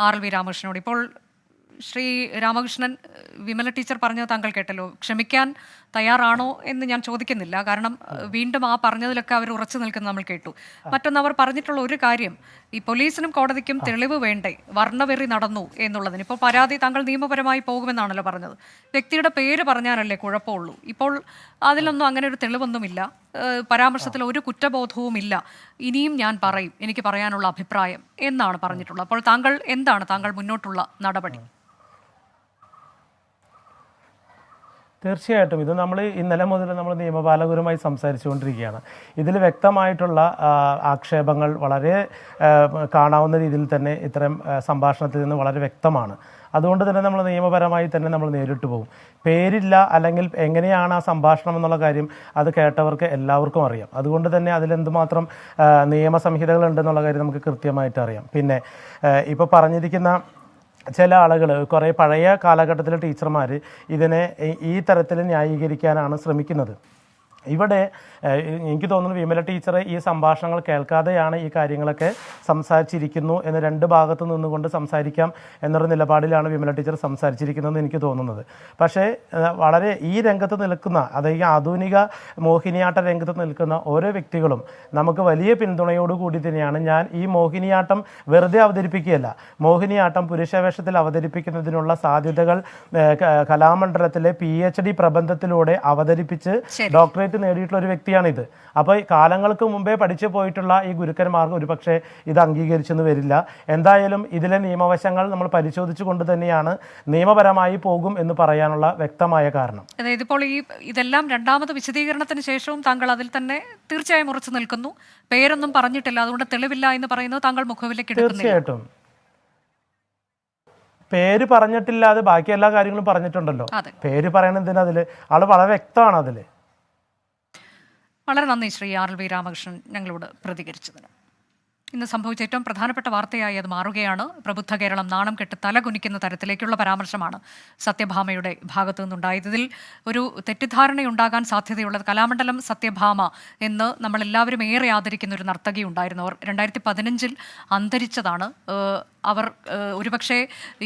[SPEAKER 1] RLV രാമകൃഷ്ണനോട്. ഇപ്പോൾ ശ്രീ രാമകൃഷ്ണൻ, വിമല ടീച്ചർ പറഞ്ഞത് താങ്കൾ കേട്ടല്ലോ. ക്ഷമിക്കാൻ തയ്യാറാണോ എന്ന് ഞാൻ ചോദിക്കുന്നില്ല, കാരണം വീണ്ടും ആ പറഞ്ഞതിലൊക്കെ അവർ ഉറച്ചു നിൽക്കുന്നത് നമ്മൾ കേട്ടു. മറ്റൊന്ന്, അവർ പറഞ്ഞിട്ടുള്ള ഒരു കാര്യം, ഈ പോലീസിനും കോടതിക്കും തെളിവ് വേണ്ടേ വർണ്ണവെറി നടന്നു എന്നുള്ളതിന്. ഇപ്പോൾ പരാതി താങ്കൾ നിയമപരമായി പോകുമെന്നാണല്ലോ പറഞ്ഞത്. വ്യക്തിയുടെ പേര് പറഞ്ഞാലല്ലേ കുഴപ്പമുള്ളൂ. ഇപ്പോൾ അതിലൊന്നും അങ്ങനെ ഒരു തെളിവൊന്നുമില്ല, പരാമർശത്തിൽ ഒരു കുറ്റബോധവും ഇല്ല. ഇനിയും ഞാൻ പറയും, എനിക്ക് പറയാനുള്ള അഭിപ്രായം എന്നാണ് പറഞ്ഞിട്ടുള്ളത്. അപ്പോൾ താങ്കൾ മുന്നോട്ടുള്ള നടപടി?
[SPEAKER 6] തീർച്ചയായിട്ടും ഇത് നമ്മൾ ഇന്നലെ മുതൽ നമ്മൾ നിയമപാലകരുമായി സംസാരിച്ചുകൊണ്ടിരിക്കുകയാണ്. ഇതിൽ വ്യക്തമായിട്ടുള്ള ആക്ഷേപങ്ങൾ വളരെ കാണാവുന്ന രീതിയിൽ തന്നെ ഇത്തരം സംഭാഷണത്തിൽ നിന്ന് വളരെ വ്യക്തമാണ്. അതുകൊണ്ട് തന്നെ നമ്മൾ നിയമപരമായി തന്നെ നമ്മൾ നേരിട്ട് പോകും. പേരില്ല, അല്ലെങ്കിൽ എങ്ങനെയാണ് ആ സംഭാഷണം എന്നുള്ള കാര്യം അത് കേട്ടവർക്ക് എല്ലാവർക്കും അറിയാം. അതുകൊണ്ട് തന്നെ അതിലെന്തുമാത്രം നിയമസംഹിതകൾ ഉണ്ടെന്നുള്ള കാര്യം നമുക്ക് കൃത്യമായിട്ട് അറിയാം. പിന്നെ ഇപ്പോൾ പറഞ്ഞിരിക്കുന്ന ചില ആളുകൾ, കുറേ പഴയ കാലഘട്ടത്തിലെ ടീച്ചർമാർ ഇതിനെ ഈ തരത്തിൽ ന്യായീകരിക്കാനാണ് ശ്രമിക്കുന്നത്. ഇവിടെ എനിക്ക് തോന്നുന്നു വിമല ടീച്ചർ ഈ സംഭാഷണങ്ങൾ കേൾക്കാതെയാണ് ഈ കാര്യങ്ങളൊക്കെ സംസാരിച്ചിരിക്കുന്നു എന്ന് രണ്ട് ഭാഗത്ത് നിന്നുകൊണ്ട് സംസാരിക്കാം എന്നൊരു നിലപാടിലാണ് വിമല ടീച്ചർ സംസാരിച്ചിരിക്കുന്നതെന്ന് എനിക്ക് തോന്നുന്നത്. പക്ഷേ വളരെ ഈ രംഗത്ത് നിൽക്കുന്ന, അതായത് ആധുനിക മോഹിനിയാട്ട രംഗത്ത് നിൽക്കുന്ന ഓരോ വ്യക്തികളും നമുക്ക് വലിയ പിന്തുണയോടുകൂടി തന്നെയാണ്. ഞാൻ ഈ മോഹിനിയാട്ടം വെറുതെ അവതരിപ്പിക്കുകയല്ല, മോഹിനിയാട്ടം പുരുഷവേഷത്തിൽ അവതരിപ്പിക്കുന്നതിനുള്ള സാധ്യതകൾ കലാമണ്ഡലത്തിലെ PhD പ്രബന്ധത്തിലൂടെ അവതരിപ്പിച്ച് ഡോക്ടറേറ്റ് നേടിയിട്ടുള്ള ഒരു വ്യക്തിയാണിത്. അപ്പോൾ കാലങ്ങൾക്ക് മുമ്പേ പഠിച്ചു പോയിട്ടുള്ള ഈ ഗുരുക്കന്മാർക്ക് ഒരുപക്ഷെ ഇത് അംഗീകരിച്ചെന്ന് വരില്ല. എന്തായാലും ഇതിലെ നിയമവശങ്ങൾ നമ്മൾ പരിശോധിച്ചുകൊണ്ട് തന്നെയാണ് നിയമപരമായി പോകും എന്ന് പറയാനുള്ള വ്യക്തമായ കാരണം.
[SPEAKER 1] അതായത് ഇപ്പോൾ ഇതെല്ലാം രണ്ടാമത് വിശദീകരണത്തിന് ശേഷവും താങ്കൾ അതിൽ തന്നെ തീർച്ചയായും ഉറച്ചു നിൽക്കുന്നു. പേരൊന്നും പറഞ്ഞിട്ടില്ല, അതുകൊണ്ട് തെളിവില്ല എന്ന് പറയുന്നത് താങ്കൾ മുഖവിലേക്ക് എടുക്കുന്നില്ല.
[SPEAKER 6] തീർച്ചയായിട്ടും പേര് പറഞ്ഞിട്ടില്ലാതെ ബാക്കി എല്ലാ കാര്യങ്ങളും പറഞ്ഞിട്ടുണ്ടല്ലോ. പേര് പറയണതിന് അതില് ആള് വളരെ വ്യക്തമാണ് അതില്.
[SPEAKER 1] വളരെ നന്ദി ശ്രീ RLV രാമകൃഷ്ണൻ ഞങ്ങളോട് പ്രതികരിച്ചതിന്. ഇന്ന് സംഭവിച്ച ഏറ്റവും പ്രധാനപ്പെട്ട വാർത്തയായി അത് മാറുകയാണ്. പ്രബുദ്ധ കേരളം നാണം കെട്ട് തലകുനിക്കുന്ന തരത്തിലേക്കുള്ള പരാമർശമാണ് സത്യഭാമയുടെ ഭാഗത്തു നിന്നുണ്ടായത്. ഇതിൽ ഒരു തെറ്റിദ്ധാരണയുണ്ടാകാൻ സാധ്യതയുള്ളത്, കലാമണ്ഡലം സത്യഭാമ എന്ന് നമ്മളെല്ലാവരും ഏറെ ആദരിക്കുന്ന ഒരു നർത്തകി ഉണ്ടായിരുന്നു. അവർ 2015 അന്തരിച്ചതാണ്. അവർ ഒരുപക്ഷെ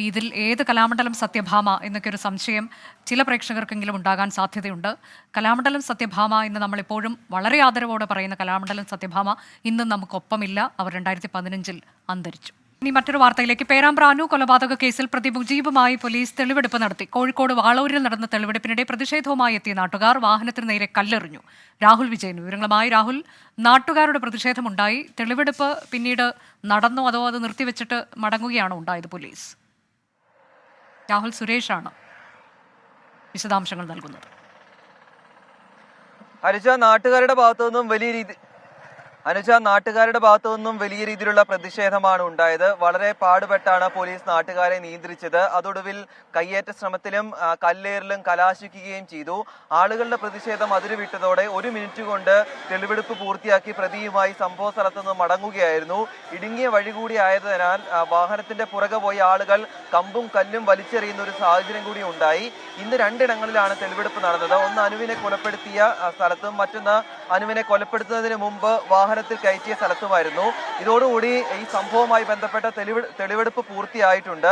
[SPEAKER 1] ഇതിൽ ഏത് കലാമണ്ഡലം സത്യഭാമ എന്നൊക്കെ ഒരു സംശയം ചില പ്രേക്ഷകർക്കെങ്കിലും ഉണ്ടാകാൻ സാധ്യതയുണ്ട്. കലാമണ്ഡലം സത്യഭാമ എന്ന് നമ്മളിപ്പോഴും വളരെ ആദരവോടെ പറയുന്ന കലാമണ്ഡലം സത്യഭാമ ഇന്നും നമുക്കൊപ്പമില്ല. അവർ 2015 അന്തരിച്ചു. ഇനി മറ്റൊരു വാർത്തയിലേക്ക്. പേരാമ്പ്ര അനു കൊലപാതക കേസിൽ പ്രതി മുജീബുമായി പോലീസ് തെളിവെടുപ്പ് നടത്തി. കോഴിക്കോട് വാളൂരിൽ നടന്ന തെളിവെടുപ്പിനിടെ പ്രതിഷേധവുമായി എത്തിയ നാട്ടുകാർ വാഹനത്തിന് നേരെ കല്ലെറിഞ്ഞു. രാഹുൽ വിജയൻ വിവരങ്ങളുമായി. രാഹുൽ, നാട്ടുകാരുടെ പ്രതിഷേധമുണ്ടായി, തെളിവെടുപ്പ് പിന്നീട് നടന്നോ അതോ അത് നിർത്തിവെച്ചിട്ട് മടങ്ങുകയാണോ ഉണ്ടായത് പോലീസ്? രാഹുൽ സുരേഷാണ് വിശദാംശങ്ങൾ നൽകുന്നത്.
[SPEAKER 8] നാട്ടുകാരുടെ ഭാഗത്തു നിന്നും വലിയ രീതിയിലുള്ള പ്രതിഷേധമാണ് ഉണ്ടായത്. വളരെ പാടുപെട്ടാണ് പോലീസ് നാട്ടുകാരെ നിയന്ത്രിച്ചത്. അതൊടുവിൽ കയ്യേറ്റ ശ്രമത്തിലും കല്ലേറിലും കലാശിക്കുകയും ചെയ്തു. ആളുകളുടെ പ്രതിഷേധം അതിരുവിട്ടതോടെ 1 മിനിറ്റ് കൊണ്ട് തെളിവെടുപ്പ് പൂർത്തിയാക്കി പ്രതിയുമായി സംഭവ സ്ഥലത്ത് നിന്ന് മടങ്ങുകയായിരുന്നു. ഇടുങ്ങിയ വഴി കൂടി ആയതിനാൽ വാഹനത്തിന്റെ പുറകെ പോയ ആളുകൾ കമ്പും കല്ലും വലിച്ചെറിയുന്ന ഒരു സാഹചര്യം കൂടി ഉണ്ടായി. ഇന്ന് 2 ഇടങ്ങളിലാണ് തെളിവെടുപ്പ് നടന്നത്. ഒന്ന് അനുവിനെ കൊലപ്പെടുത്തിയ സ്ഥലത്തും മറ്റൊന്ന് അനുവിനെ കൊലപ്പെടുത്തുന്നതിന് മുമ്പ് വാഹനത്തിൽ കയറ്റിയ സ്ഥലത്തുമായിരുന്നു. ഇതോടുകൂടി ഈ സംഭവവുമായി ബന്ധപ്പെട്ട തെളിവെടുപ്പ് പൂർത്തിയായിട്ടുണ്ട്.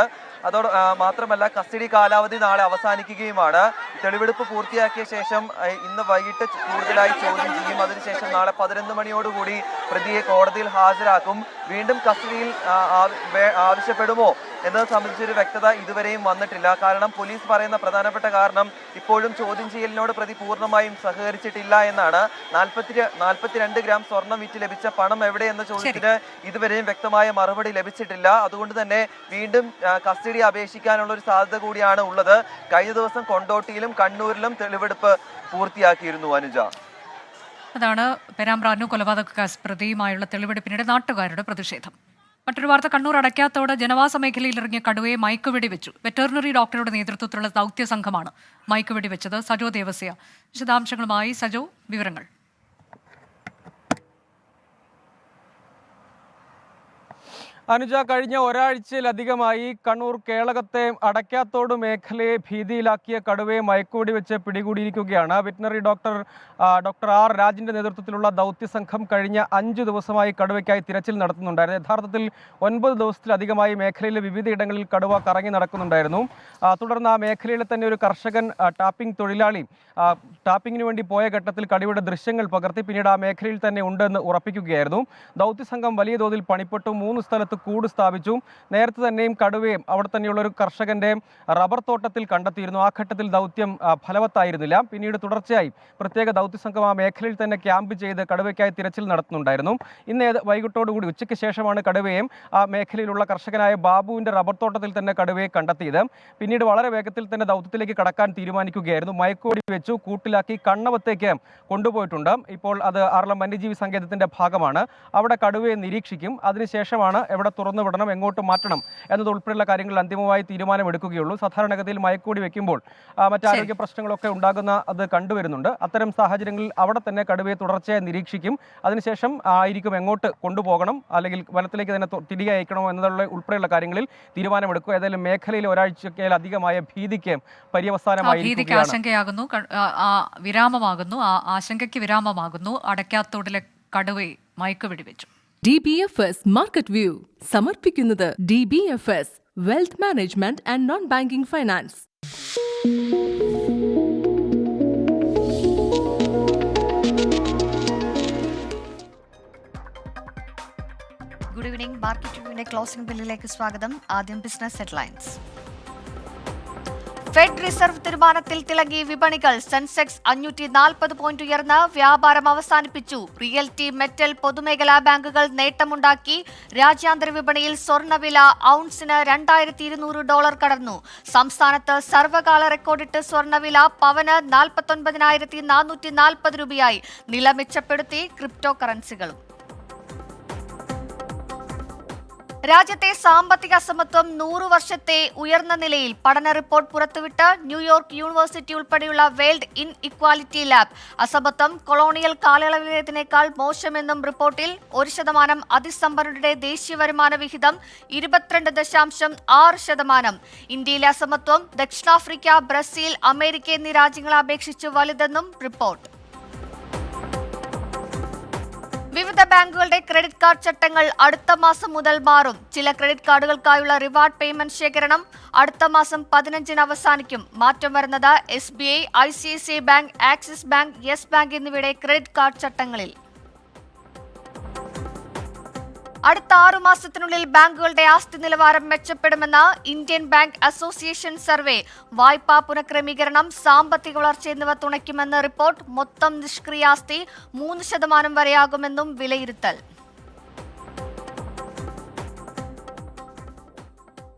[SPEAKER 8] മാത്രമല്ല കസ്റ്റഡി കാലാവധി നാളെ അവസാനിക്കുകയുമാണ്. തെളിവെടുപ്പ് പൂർത്തിയാക്കിയ ശേഷം ഇന്ന് വൈകിട്ട് കൂടുതലായി ചോദ്യം ചെയ്യും. അതിനുശേഷം നാളെ 11 മണിയോടുകൂടി പ്രതിയെ കോടതിയിൽ ഹാജരാക്കും. വീണ്ടും കസ്റ്റഡിയിൽ ആവശ്യപ്പെടുമോ എന്നത് സംബന്ധിച്ചൊരു വ്യക്തത ഇതുവരെയും വന്നിട്ടില്ല. കാരണം പോലീസ് പറയുന്ന പ്രധാനപ്പെട്ട കാരണം ഇപ്പോഴും ചോദ്യം ചെയ്യലിനോട് പ്രതി പൂർണ്ണമായും സഹകരിച്ചിട്ടില്ല എന്നാണ്. 42 ഗ്രാം സ്വർണം വിറ്റ് ലഭിച്ച പണം എവിടെ എന്ന ചോദ്യത്തിന് ഇതുവരെയും വ്യക്തമായ മറുപടി ലഭിച്ചിട്ടില്ല. അതുകൊണ്ട് തന്നെ വീണ്ടും കസ്റ്റഡി അപേക്ഷിക്കാനുള്ള ഒരു സാധ്യത കൂടിയാണ് ഉള്ളത്. കഴിഞ്ഞ ദിവസം കൊണ്ടോട്ടിയിലും കണ്ണൂരിലും തെളിവെടുപ്പ് പൂർത്തിയാക്കിയിരുന്നു. അനുജ,
[SPEAKER 1] അതാണ് പേരാമ്പ്ര അനു കൊലപാതക കേസ് പ്രതിയുമായുള്ള തെളിവെടുപ്പിനിടെ നാട്ടുകാരുടെ പ്രതിഷേധം. മറ്റൊരു വാർത്ത. കണ്ണൂർ അടയ്ക്കാത്തോട് ജനവാസ മേഖലയിൽ ഇറങ്ങിയ കടുവയെ മയക്കുവെടി വെച്ചു. വെറ്ററിനറി ഡോക്ടറുടെ നേതൃത്വത്തിലുള്ള ദൗത്യ സംഘമാണ് മയക്കുവെടി വെച്ചത്. സജോ ദേവസ്യ വിശദാംശങ്ങളുമായി. സജോ, വിവരങ്ങൾ.
[SPEAKER 9] അനുജ, കഴിഞ്ഞ ഒരാഴ്ചയിലധികമായി കണ്ണൂർ കേളകത്തെ അടയ്ക്കാത്തോട് മേഖലയെ ഭീതിയിലാക്കിയ കടുവയെ മയക്കുവെടി വെച്ച് പിടികൂടിയിരിക്കുകയാണ്. വെറ്റിനറി ഡോക്ടർ ആർ രാജിന്റെ നേതൃത്വത്തിലുള്ള ദൗത്യസംഘം കഴിഞ്ഞ 5 ദിവസമായി കടുവയ്ക്കായി തിരച്ചിൽ നടത്തുന്നുണ്ടായിരുന്നു. യഥാർത്ഥത്തിൽ 9 ദിവസത്തിലധികമായി മേഖലയിലെ വിവിധയിടങ്ങളിൽ കടുവ കറങ്ങി നടക്കുന്നുണ്ടായിരുന്നു. തുടർന്ന് ആ മേഖലയിലെ തന്നെ ഒരു കർഷകൻ ടാപ്പിംഗ് തൊഴിലാളി ടാപ്പിങ്ങിന് വേണ്ടി പോയ ഘട്ടത്തിൽ കടുവയുടെ ദൃശ്യങ്ങൾ പകർത്തി പിന്നീട് ആ മേഖലയിൽ തന്നെ ഉണ്ടെന്ന് ഉറപ്പിക്കുകയായിരുന്നു. ദൗത്യസംഘം വലിയ തോതിൽ പണിപ്പെട്ടു 3 സ്ഥലത്ത് കൂട് സ്ഥാപിച്ചു. നേരത്തെ തന്നെയും കടുവയും അവിടെ തന്നെയുള്ള ഒരു കർഷകന്റെ റബ്ബർ തോട്ടത്തിൽ കണ്ടെത്തിയിരുന്നു. ആ ഘട്ടത്തിൽ ദൗത്യം ഫലവത്തായിരുന്നില്ല. പിന്നീട് തുടർച്ചയായി പ്രത്യേക ദൗത്യസംഘം ആ മേഖലയിൽ തന്നെ ക്യാമ്പ് ചെയ്ത് കടുവയ്ക്കായി തിരച്ചിൽ നടത്തുന്നുണ്ടായിരുന്നു. ഇന്ന് വൈകിട്ടോടുകൂടി ഉച്ചയ്ക്ക് ശേഷമാണ് കടുവയും ആ മേഖലയിലുള്ള കർഷകനായ ബാബുവിന്റെ റബ്ബർ തോട്ടത്തിൽ തന്നെ കടുവയെ കണ്ടെത്തിയത്. പിന്നീട് വളരെ വേഗത്തിൽ തന്നെ ദൗത്യത്തിലേക്ക് കടക്കാൻ തീരുമാനിക്കുകയായിരുന്നു. മയക്കുവെടി വെച്ചു കൂട്ടിലാക്കി കണ്ണവത്തേക്ക് കൊണ്ടുപോയിട്ടുണ്ട്. ഇപ്പോൾ അത് ആറളം വന്യജീവി സങ്കേതത്തിന്റെ ഭാഗമാണ്. അവിടെ കടുവയെ നിരീക്ഷിക്കും. അതിനുശേഷമാണ് എവിടെ തുറന്നു വിടണം, എങ്ങോട്ട് മാറ്റണം എന്നതുൾപ്പെടെയുള്ള കാര്യങ്ങളിൽ അന്തിമമായി തീരുമാനമെടുക്കുകയുള്ളൂ. സാധാരണഗതിയിൽ മയക്കുവെടി വെക്കുമ്പോൾ മറ്റാരോഗ്യ പ്രശ്നങ്ങളൊക്കെ ഉണ്ടാകുന്ന അത് കണ്ടുവരുന്നുണ്ട്. അത്തരം സാഹചര്യങ്ങളിൽ അവിടെ തന്നെ കടുവയെ തുടർച്ചയായി നിരീക്ഷിക്കും. അതിനുശേഷം ആയിരിക്കും എങ്ങോട്ട് കൊണ്ടുപോകണം, അല്ലെങ്കിൽ വനത്തിലേക്ക് തന്നെ തിരികെ അയക്കണോ എന്നുള്ള ഉൾപ്പെടെയുള്ള കാര്യങ്ങളിൽ തീരുമാനമെടുക്കും. ഏതായാലും മേഖലയിൽ ഒരാഴ്ചക്കധികമായ ഭീതിക്ക് പര്യവസാനമായിരിക്കുകയാണ്.
[SPEAKER 1] ആശങ്കയാകുന്നു, വിരാമമാകുന്നു, ആ ആശങ്കയ്ക്ക് വിരാമമാകുന്നു. അടയ്ക്കാത്തോടിലെ കടുവയെ മയക്കുവെടി വെച്ചു.
[SPEAKER 10] DBFS മാർക്കറ്റ് വ്യൂ സമർപ്പിക്കുന്നത് DBFS wealth management and non banking finance.
[SPEAKER 11] Good evening. Market വ്യൂവിന്റെ ക്ലോസിംഗ് ബില്ലിലേക്ക് സ്വാഗതം. ആദ്യം ബിസിനസ് ഹെഡ്ലൈൻസ്. ഫെഡ് റിസർവ് തീരുമാനത്തിൽ തിളങ്ങി വിപണികൾ. സെൻസെക്സ് 540 പോയിന്റ് ഉയർന്ന് വ്യാപാരം അവസാനിപ്പിച്ചു. റിയൽറ്റി, മെറ്റൽ, പൊതുമേഖലാ ബാങ്കുകൾ നേട്ടമുണ്ടാക്കി. രാജ്യാന്തര വിപണിയിൽ സ്വർണ്ണവില ഔൺസിന് $2200 കടന്നു. സംസ്ഥാനത്ത് സർവകാല റെക്കോർഡിട്ട് സ്വർണ്ണവില പവന് 49,440 രൂപയായി. നില മെച്ചപ്പെടുത്തി ക്രിപ്റ്റോ കറൻസികളും. രാജ്യത്തെ സാമ്പത്തിക അസമത്വം 100 വർഷത്തെ ഉയർന്ന നിലയിൽ. പഠന റിപ്പോർട്ട് പുറത്തുവിട്ട് ന്യൂയോർക്ക് യൂണിവേഴ്സിറ്റി ഉൾപ്പെടെയുള്ള വേൾഡ് ഇൻഇക്വാലിറ്റി ലാബ്. അസമത്വം കൊളോണിയൽ കാലയളവിലേതിനേക്കാൾ മോശമെന്നും റിപ്പോർട്ടിൽ. 1% അതിസമ്പന്നരുടെ ദേശീയ വരുമാന വിഹിതം 22.6%. ഇന്ത്യയിലെ അസമത്വം ദക്ഷിണാഫ്രിക്ക, ബ്രസീൽ, അമേരിക്ക എന്നീ രാജ്യങ്ങളെ അപേക്ഷിച്ച് വലുതെന്നും റിപ്പോർട്ട്. വിവിധ ബാങ്കുകളുടെ ക്രെഡിറ്റ് കാർഡ് ചട്ടങ്ങൾ അടുത്ത മാസം മുതൽ മാറും. ചില ക്രെഡിറ്റ് കാർഡുകൾക്കായുള്ള റിവാർഡ് പേയ്മെന്റ് ശേഖരണം അടുത്ത മാസം 15-ന് അവസാനിക്കും. മാറ്റം വരുന്നത് SBI, ICICI bank, axis bank, yes bank എന്നിവയുടെ ക്രെഡിറ്റ് കാർഡ് ചട്ടങ്ങളിൽ. അടുത്ത 6 മാസത്തിനുള്ളിൽ ബാങ്കുകളുടെ ആസ്തി നിലവാരം മെച്ചപ്പെടുമെന്ന് ഇന്ത്യൻ ബാങ്ക് അസോസിയേഷൻ സർവേ. വായ്പാ പുനഃക്രമീകരണം, സാമ്പത്തിക വളർച്ച എന്നിവ തുണയ്ക്കുമെന്ന് റിപ്പോർട്ട്. മൊത്തം നിഷ്ക്രിയാസ്തി 3% വരെയാകുമെന്നും വിലയിരുത്തൽ.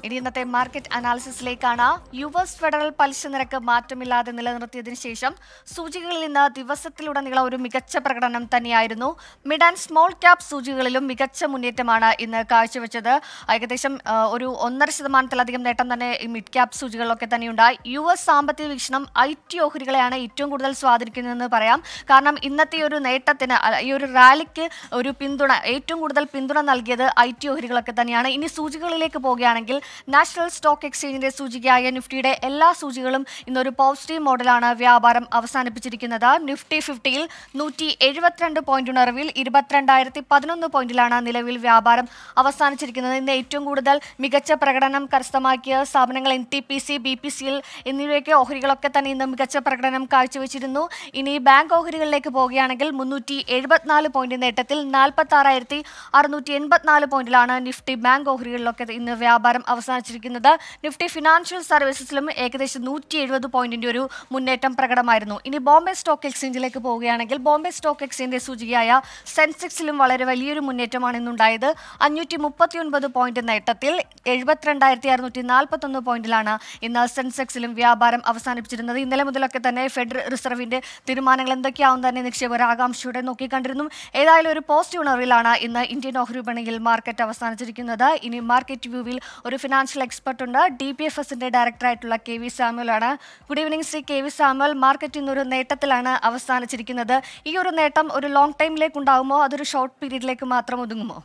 [SPEAKER 11] ഇനി ഇന്നത്തെ മാർക്കറ്റ് അനാലിസിസിലേക്കാണ്. US ഫെഡറൽ പലിശ നിരക്ക് മാറ്റമില്ലാതെ നിലനിർത്തിയതിനു ശേഷം സൂചികകളിൽ നിന്ന് ദിവസത്തിലുടനീളം ഒരു മികച്ച പ്രകടനം തന്നെയായിരുന്നു. മിഡ് ആൻഡ് സ്മോൾ ക്യാപ് സൂചികകളിലും മികച്ച മുന്നേറ്റമാണ് ഇന്ന് കാഴ്ചവെച്ചത്. ഏകദേശം ഒരു 1.5% നേട്ടം തന്നെ മിഡ് ക്യാപ് സൂചികളിലൊക്കെ തന്നെയുണ്ടായി. US സാമ്പത്തിക വീക്ഷണം IT ഓഹരികളെയാണ് ഏറ്റവും കൂടുതൽ സ്വാധീനിക്കുന്നതെന്ന് പറയാം. കാരണം ഇന്നത്തെ ഒരു നേട്ടത്തിന്, ഈ ഒരു റാലിക്ക് ഒരു പിന്തുണ, ഏറ്റവും കൂടുതൽ പിന്തുണ നൽകിയത് IT ഓഹരികളൊക്കെ തന്നെയാണ്. ഇനി സൂചികകളിലേക്ക് പോവുകയാണെങ്കിൽ നാഷണൽ സ്റ്റോക്ക് എക്സ്ചേഞ്ചിന്റെ സൂചികയായ നിഫ്റ്റിയുടെ എല്ലാ സൂചികകളും ഇന്നൊരു പോസിറ്റീവ് മോഡലാണ് വ്യാപാരം അവസാനിപ്പിച്ചിരിക്കുന്നത്. നിഫ്റ്റി 50-യിൽ 172 പോയിന്റ് ഉണർവിൽ 22,011 പോയിന്റിലാണ് നിലവിൽ വ്യാപാരം അവസാനിച്ചിരിക്കുന്നത്. ഇന്ന് ഏറ്റവും കൂടുതൽ മികച്ച പ്രകടനം കരസ്ഥമാക്കിയ സ്ഥാപനങ്ങൾ NTPC, BPCL എന്നിവയൊക്കെ ഓഹരികളൊക്കെ തന്നെ ഇന്ന് മികച്ച പ്രകടനം കാഴ്ചവെച്ചിരുന്നു. ഇനി ബാങ്ക് ഓഹരികളിലേക്ക് പോവുകയാണെങ്കിൽ 374 പോയിന്റ് നേട്ടത്തിൽ 46,684 പോയിന്റിലാണ് നിഫ്റ്റി ബാങ്ക് ഓഹരികളിലൊക്കെ ഇന്ന് വ്യാപാരം അവസാനിച്ചിരിക്കുന്നത്. നിഫ്റ്റി ഫിനാൻഷ്യൽ സർവീസസിലും ഏകദേശം 170 പോയിന്റിന്റെ ഒരു മുന്നേറ്റം പ്രകടമായിരുന്നു. ഇനി ബോംബെ സ്റ്റോക്ക് എക്സ്ചേഞ്ചിലേക്ക് പോവുകയാണെങ്കിൽ ബോംബെ സ്റ്റോക്ക് എക്സ്ചേഞ്ചിന്റെ സൂചികയായ സെൻസെക്സിലും വളരെ വലിയൊരു മുന്നേറ്റമാണ് ഇന്നുണ്ടായത്. 539 പോയിന്റ് നേട്ടത്തിൽ 72,641 പോയിന്റിലാണ് ഇന്ന് സെൻസെക്സിലും വ്യാപാരം അവസാനിപ്പിച്ചിരുന്നത്. ഇന്നലെ മുതലൊക്കെ തന്നെ ഫെഡറൽ റിസർവിന്റെ തീരുമാനങ്ങൾ എന്തൊക്കെയാവും തന്നെ നിക്ഷേപകർ ആകാംക്ഷയോടെ നോക്കിക്കണ്ടിരുന്നു. ഏതായാലും ഒരു പോസിറ്റീവ് ഉണർവിലാണ് ഇന്ന് ഇന്ത്യൻ ഓഹരി വിപണിയിൽ മാർക്കറ്റ് അവസാനിച്ചിരിക്കുന്നത്. ഇനി മാർക്കറ്റ് വ്യൂവിൽ ഒരു ഫിനാൻഷ്യൽ എക്സ്പെർട്ട് ഉണ്ട്. DBFSന്റെ ഡയറക്ടറായിട്ടുള്ള KV സാമുവൽ ആണ്. Good evening Shri KV Samuel. Market ഇന്നൊരു നേട്ടത്തിലാണ് അവസാനിച്ചിരിക്കുന്നത്. ഈ ഒരു നേട്ടം ഒരു ലോങ് ടൈമിലേക്ക് ഉണ്ടാകുമോ, അതൊരു ഷോർട്ട് പീരീഡിലേക്ക് മാത്രം ഒതുങ്ങുമോ?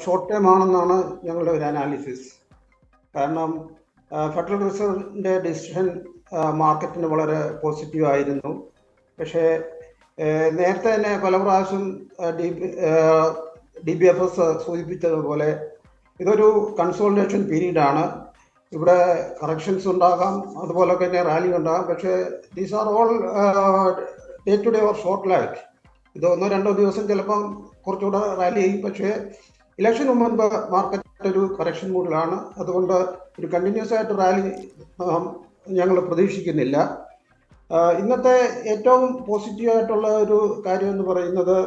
[SPEAKER 12] ഷോർട്ട് ടേം ആണെന്നാണ് ഞങ്ങളുടെ ഒരു അനാലിസിസ്. കാരണം ഫെഡറൽ റിസർവിൻ്റെ ഡിസിഷൻ മാർക്കറ്റിന് വളരെ പോസിറ്റീവ് ആയിരുന്നു. പക്ഷേ നേരത്തെ തന്നെ പല പ്രാവശ്യം DBFS സൂചിപ്പിച്ചതുപോലെ ഇതൊരു കൺസോളിഡേഷൻ പീരീഡാണ്. ഇവിടെ കറക്ഷൻസ് ഉണ്ടാകാം, അതുപോലെ തന്നെ റാലി ഉണ്ടാകാം. പക്ഷേ these are all day to day or short light. ഇത് 1-2 ദിവസം ചിലപ്പം കുറച്ചുകൂടെ റാലി ചെയ്യും. പക്ഷേ ഇലക്ഷന് മുമ്പ് മാർക്കറ്റ് ഒരു കറക്ഷൻ മൂഡിലാണ്. അതുകൊണ്ട് ഒരു കണ്ടിന്യൂസ് ആയിട്ട് റാലി ഞങ്ങൾ പ്രതീക്ഷിക്കുന്നില്ല. ഇന്നത്തെ ഏറ്റവും പോസിറ്റീവായിട്ടുള്ള ഒരു കാര്യം എന്ന് പറയുന്നത്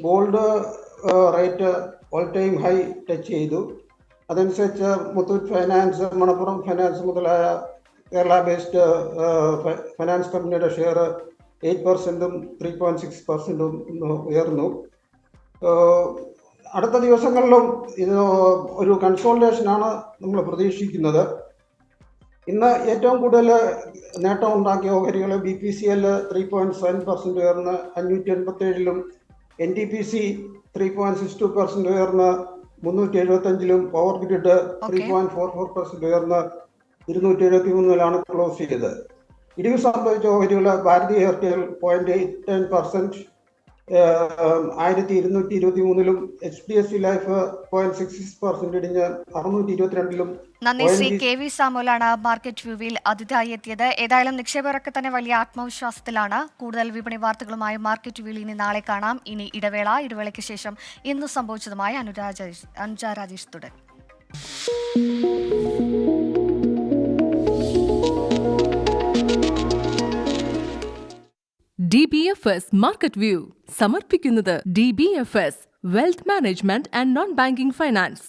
[SPEAKER 12] gold rate all time high touch ചെയ്തു. അതനുസരിച്ച് മുത്തൂറ്റ് ഫൈനാൻസ്, മണപ്പുറം ഫൈനാൻസ് മുതലായ കേരള ബേസ്ഡ് ഫൈനാൻസ് കമ്പനിയുടെ ഷെയർ 8%-ഉം 3.6%-ഉം ഉയർന്നു. അടുത്ത ദിവസങ്ങളിലും ഇത് ഒരു കൺസോളിഡേഷനാണ് നമ്മൾ പ്രതീക്ഷിക്കുന്നത്. ഇന്ന് ഏറ്റവും കൂടുതൽ നേട്ടം ഉണ്ടാക്കിയ ഓഹരികൾ BPCL 3.7% ഉയർന്ന് 587-ലും, NTPC 3.62% ഉയർന്ന് 375-ലും, പവർ ഗ്രിഡ് 3.44% ഉയർന്ന് 273-ലാണ് ക്ലോസ് ചെയ്തത്. ഇടിവ് സംഭവിച്ച ഓഹരികൾ ഭാരതി എയർടെൽ 0.89%, 1223-ലും, HDFC ലൈഫ് 0.66% ഇടിഞ്ഞ് 622-ലും.
[SPEAKER 11] നന്ദി ശ്രീ KV സാമുലാണ് മാർക്കറ്റ് വ്യൂവിൽ അതിഥിയായി എത്തിയത്. ഏതായാലും നിക്ഷേപകരൊക്കെ തന്നെ വലിയ ആത്മവിശ്വാസത്തിലാണ്. കൂടുതൽ വിപണി വാർത്തകളുമായി മാർക്കറ്റ് വ്യൂവിൽ ഇനി നാളെ കാണാം. ഇനി ഇടവേളയ്ക്ക് ശേഷം ഇന്ന് സംഭവിച്ചതുമായി അനുജ രാജേഷ് തുടരും.
[SPEAKER 10] DBFS മാർക്കറ്റ് വ്യൂ സമർപ്പിക്കുന്നത് DBFS wealth management and non banking finance.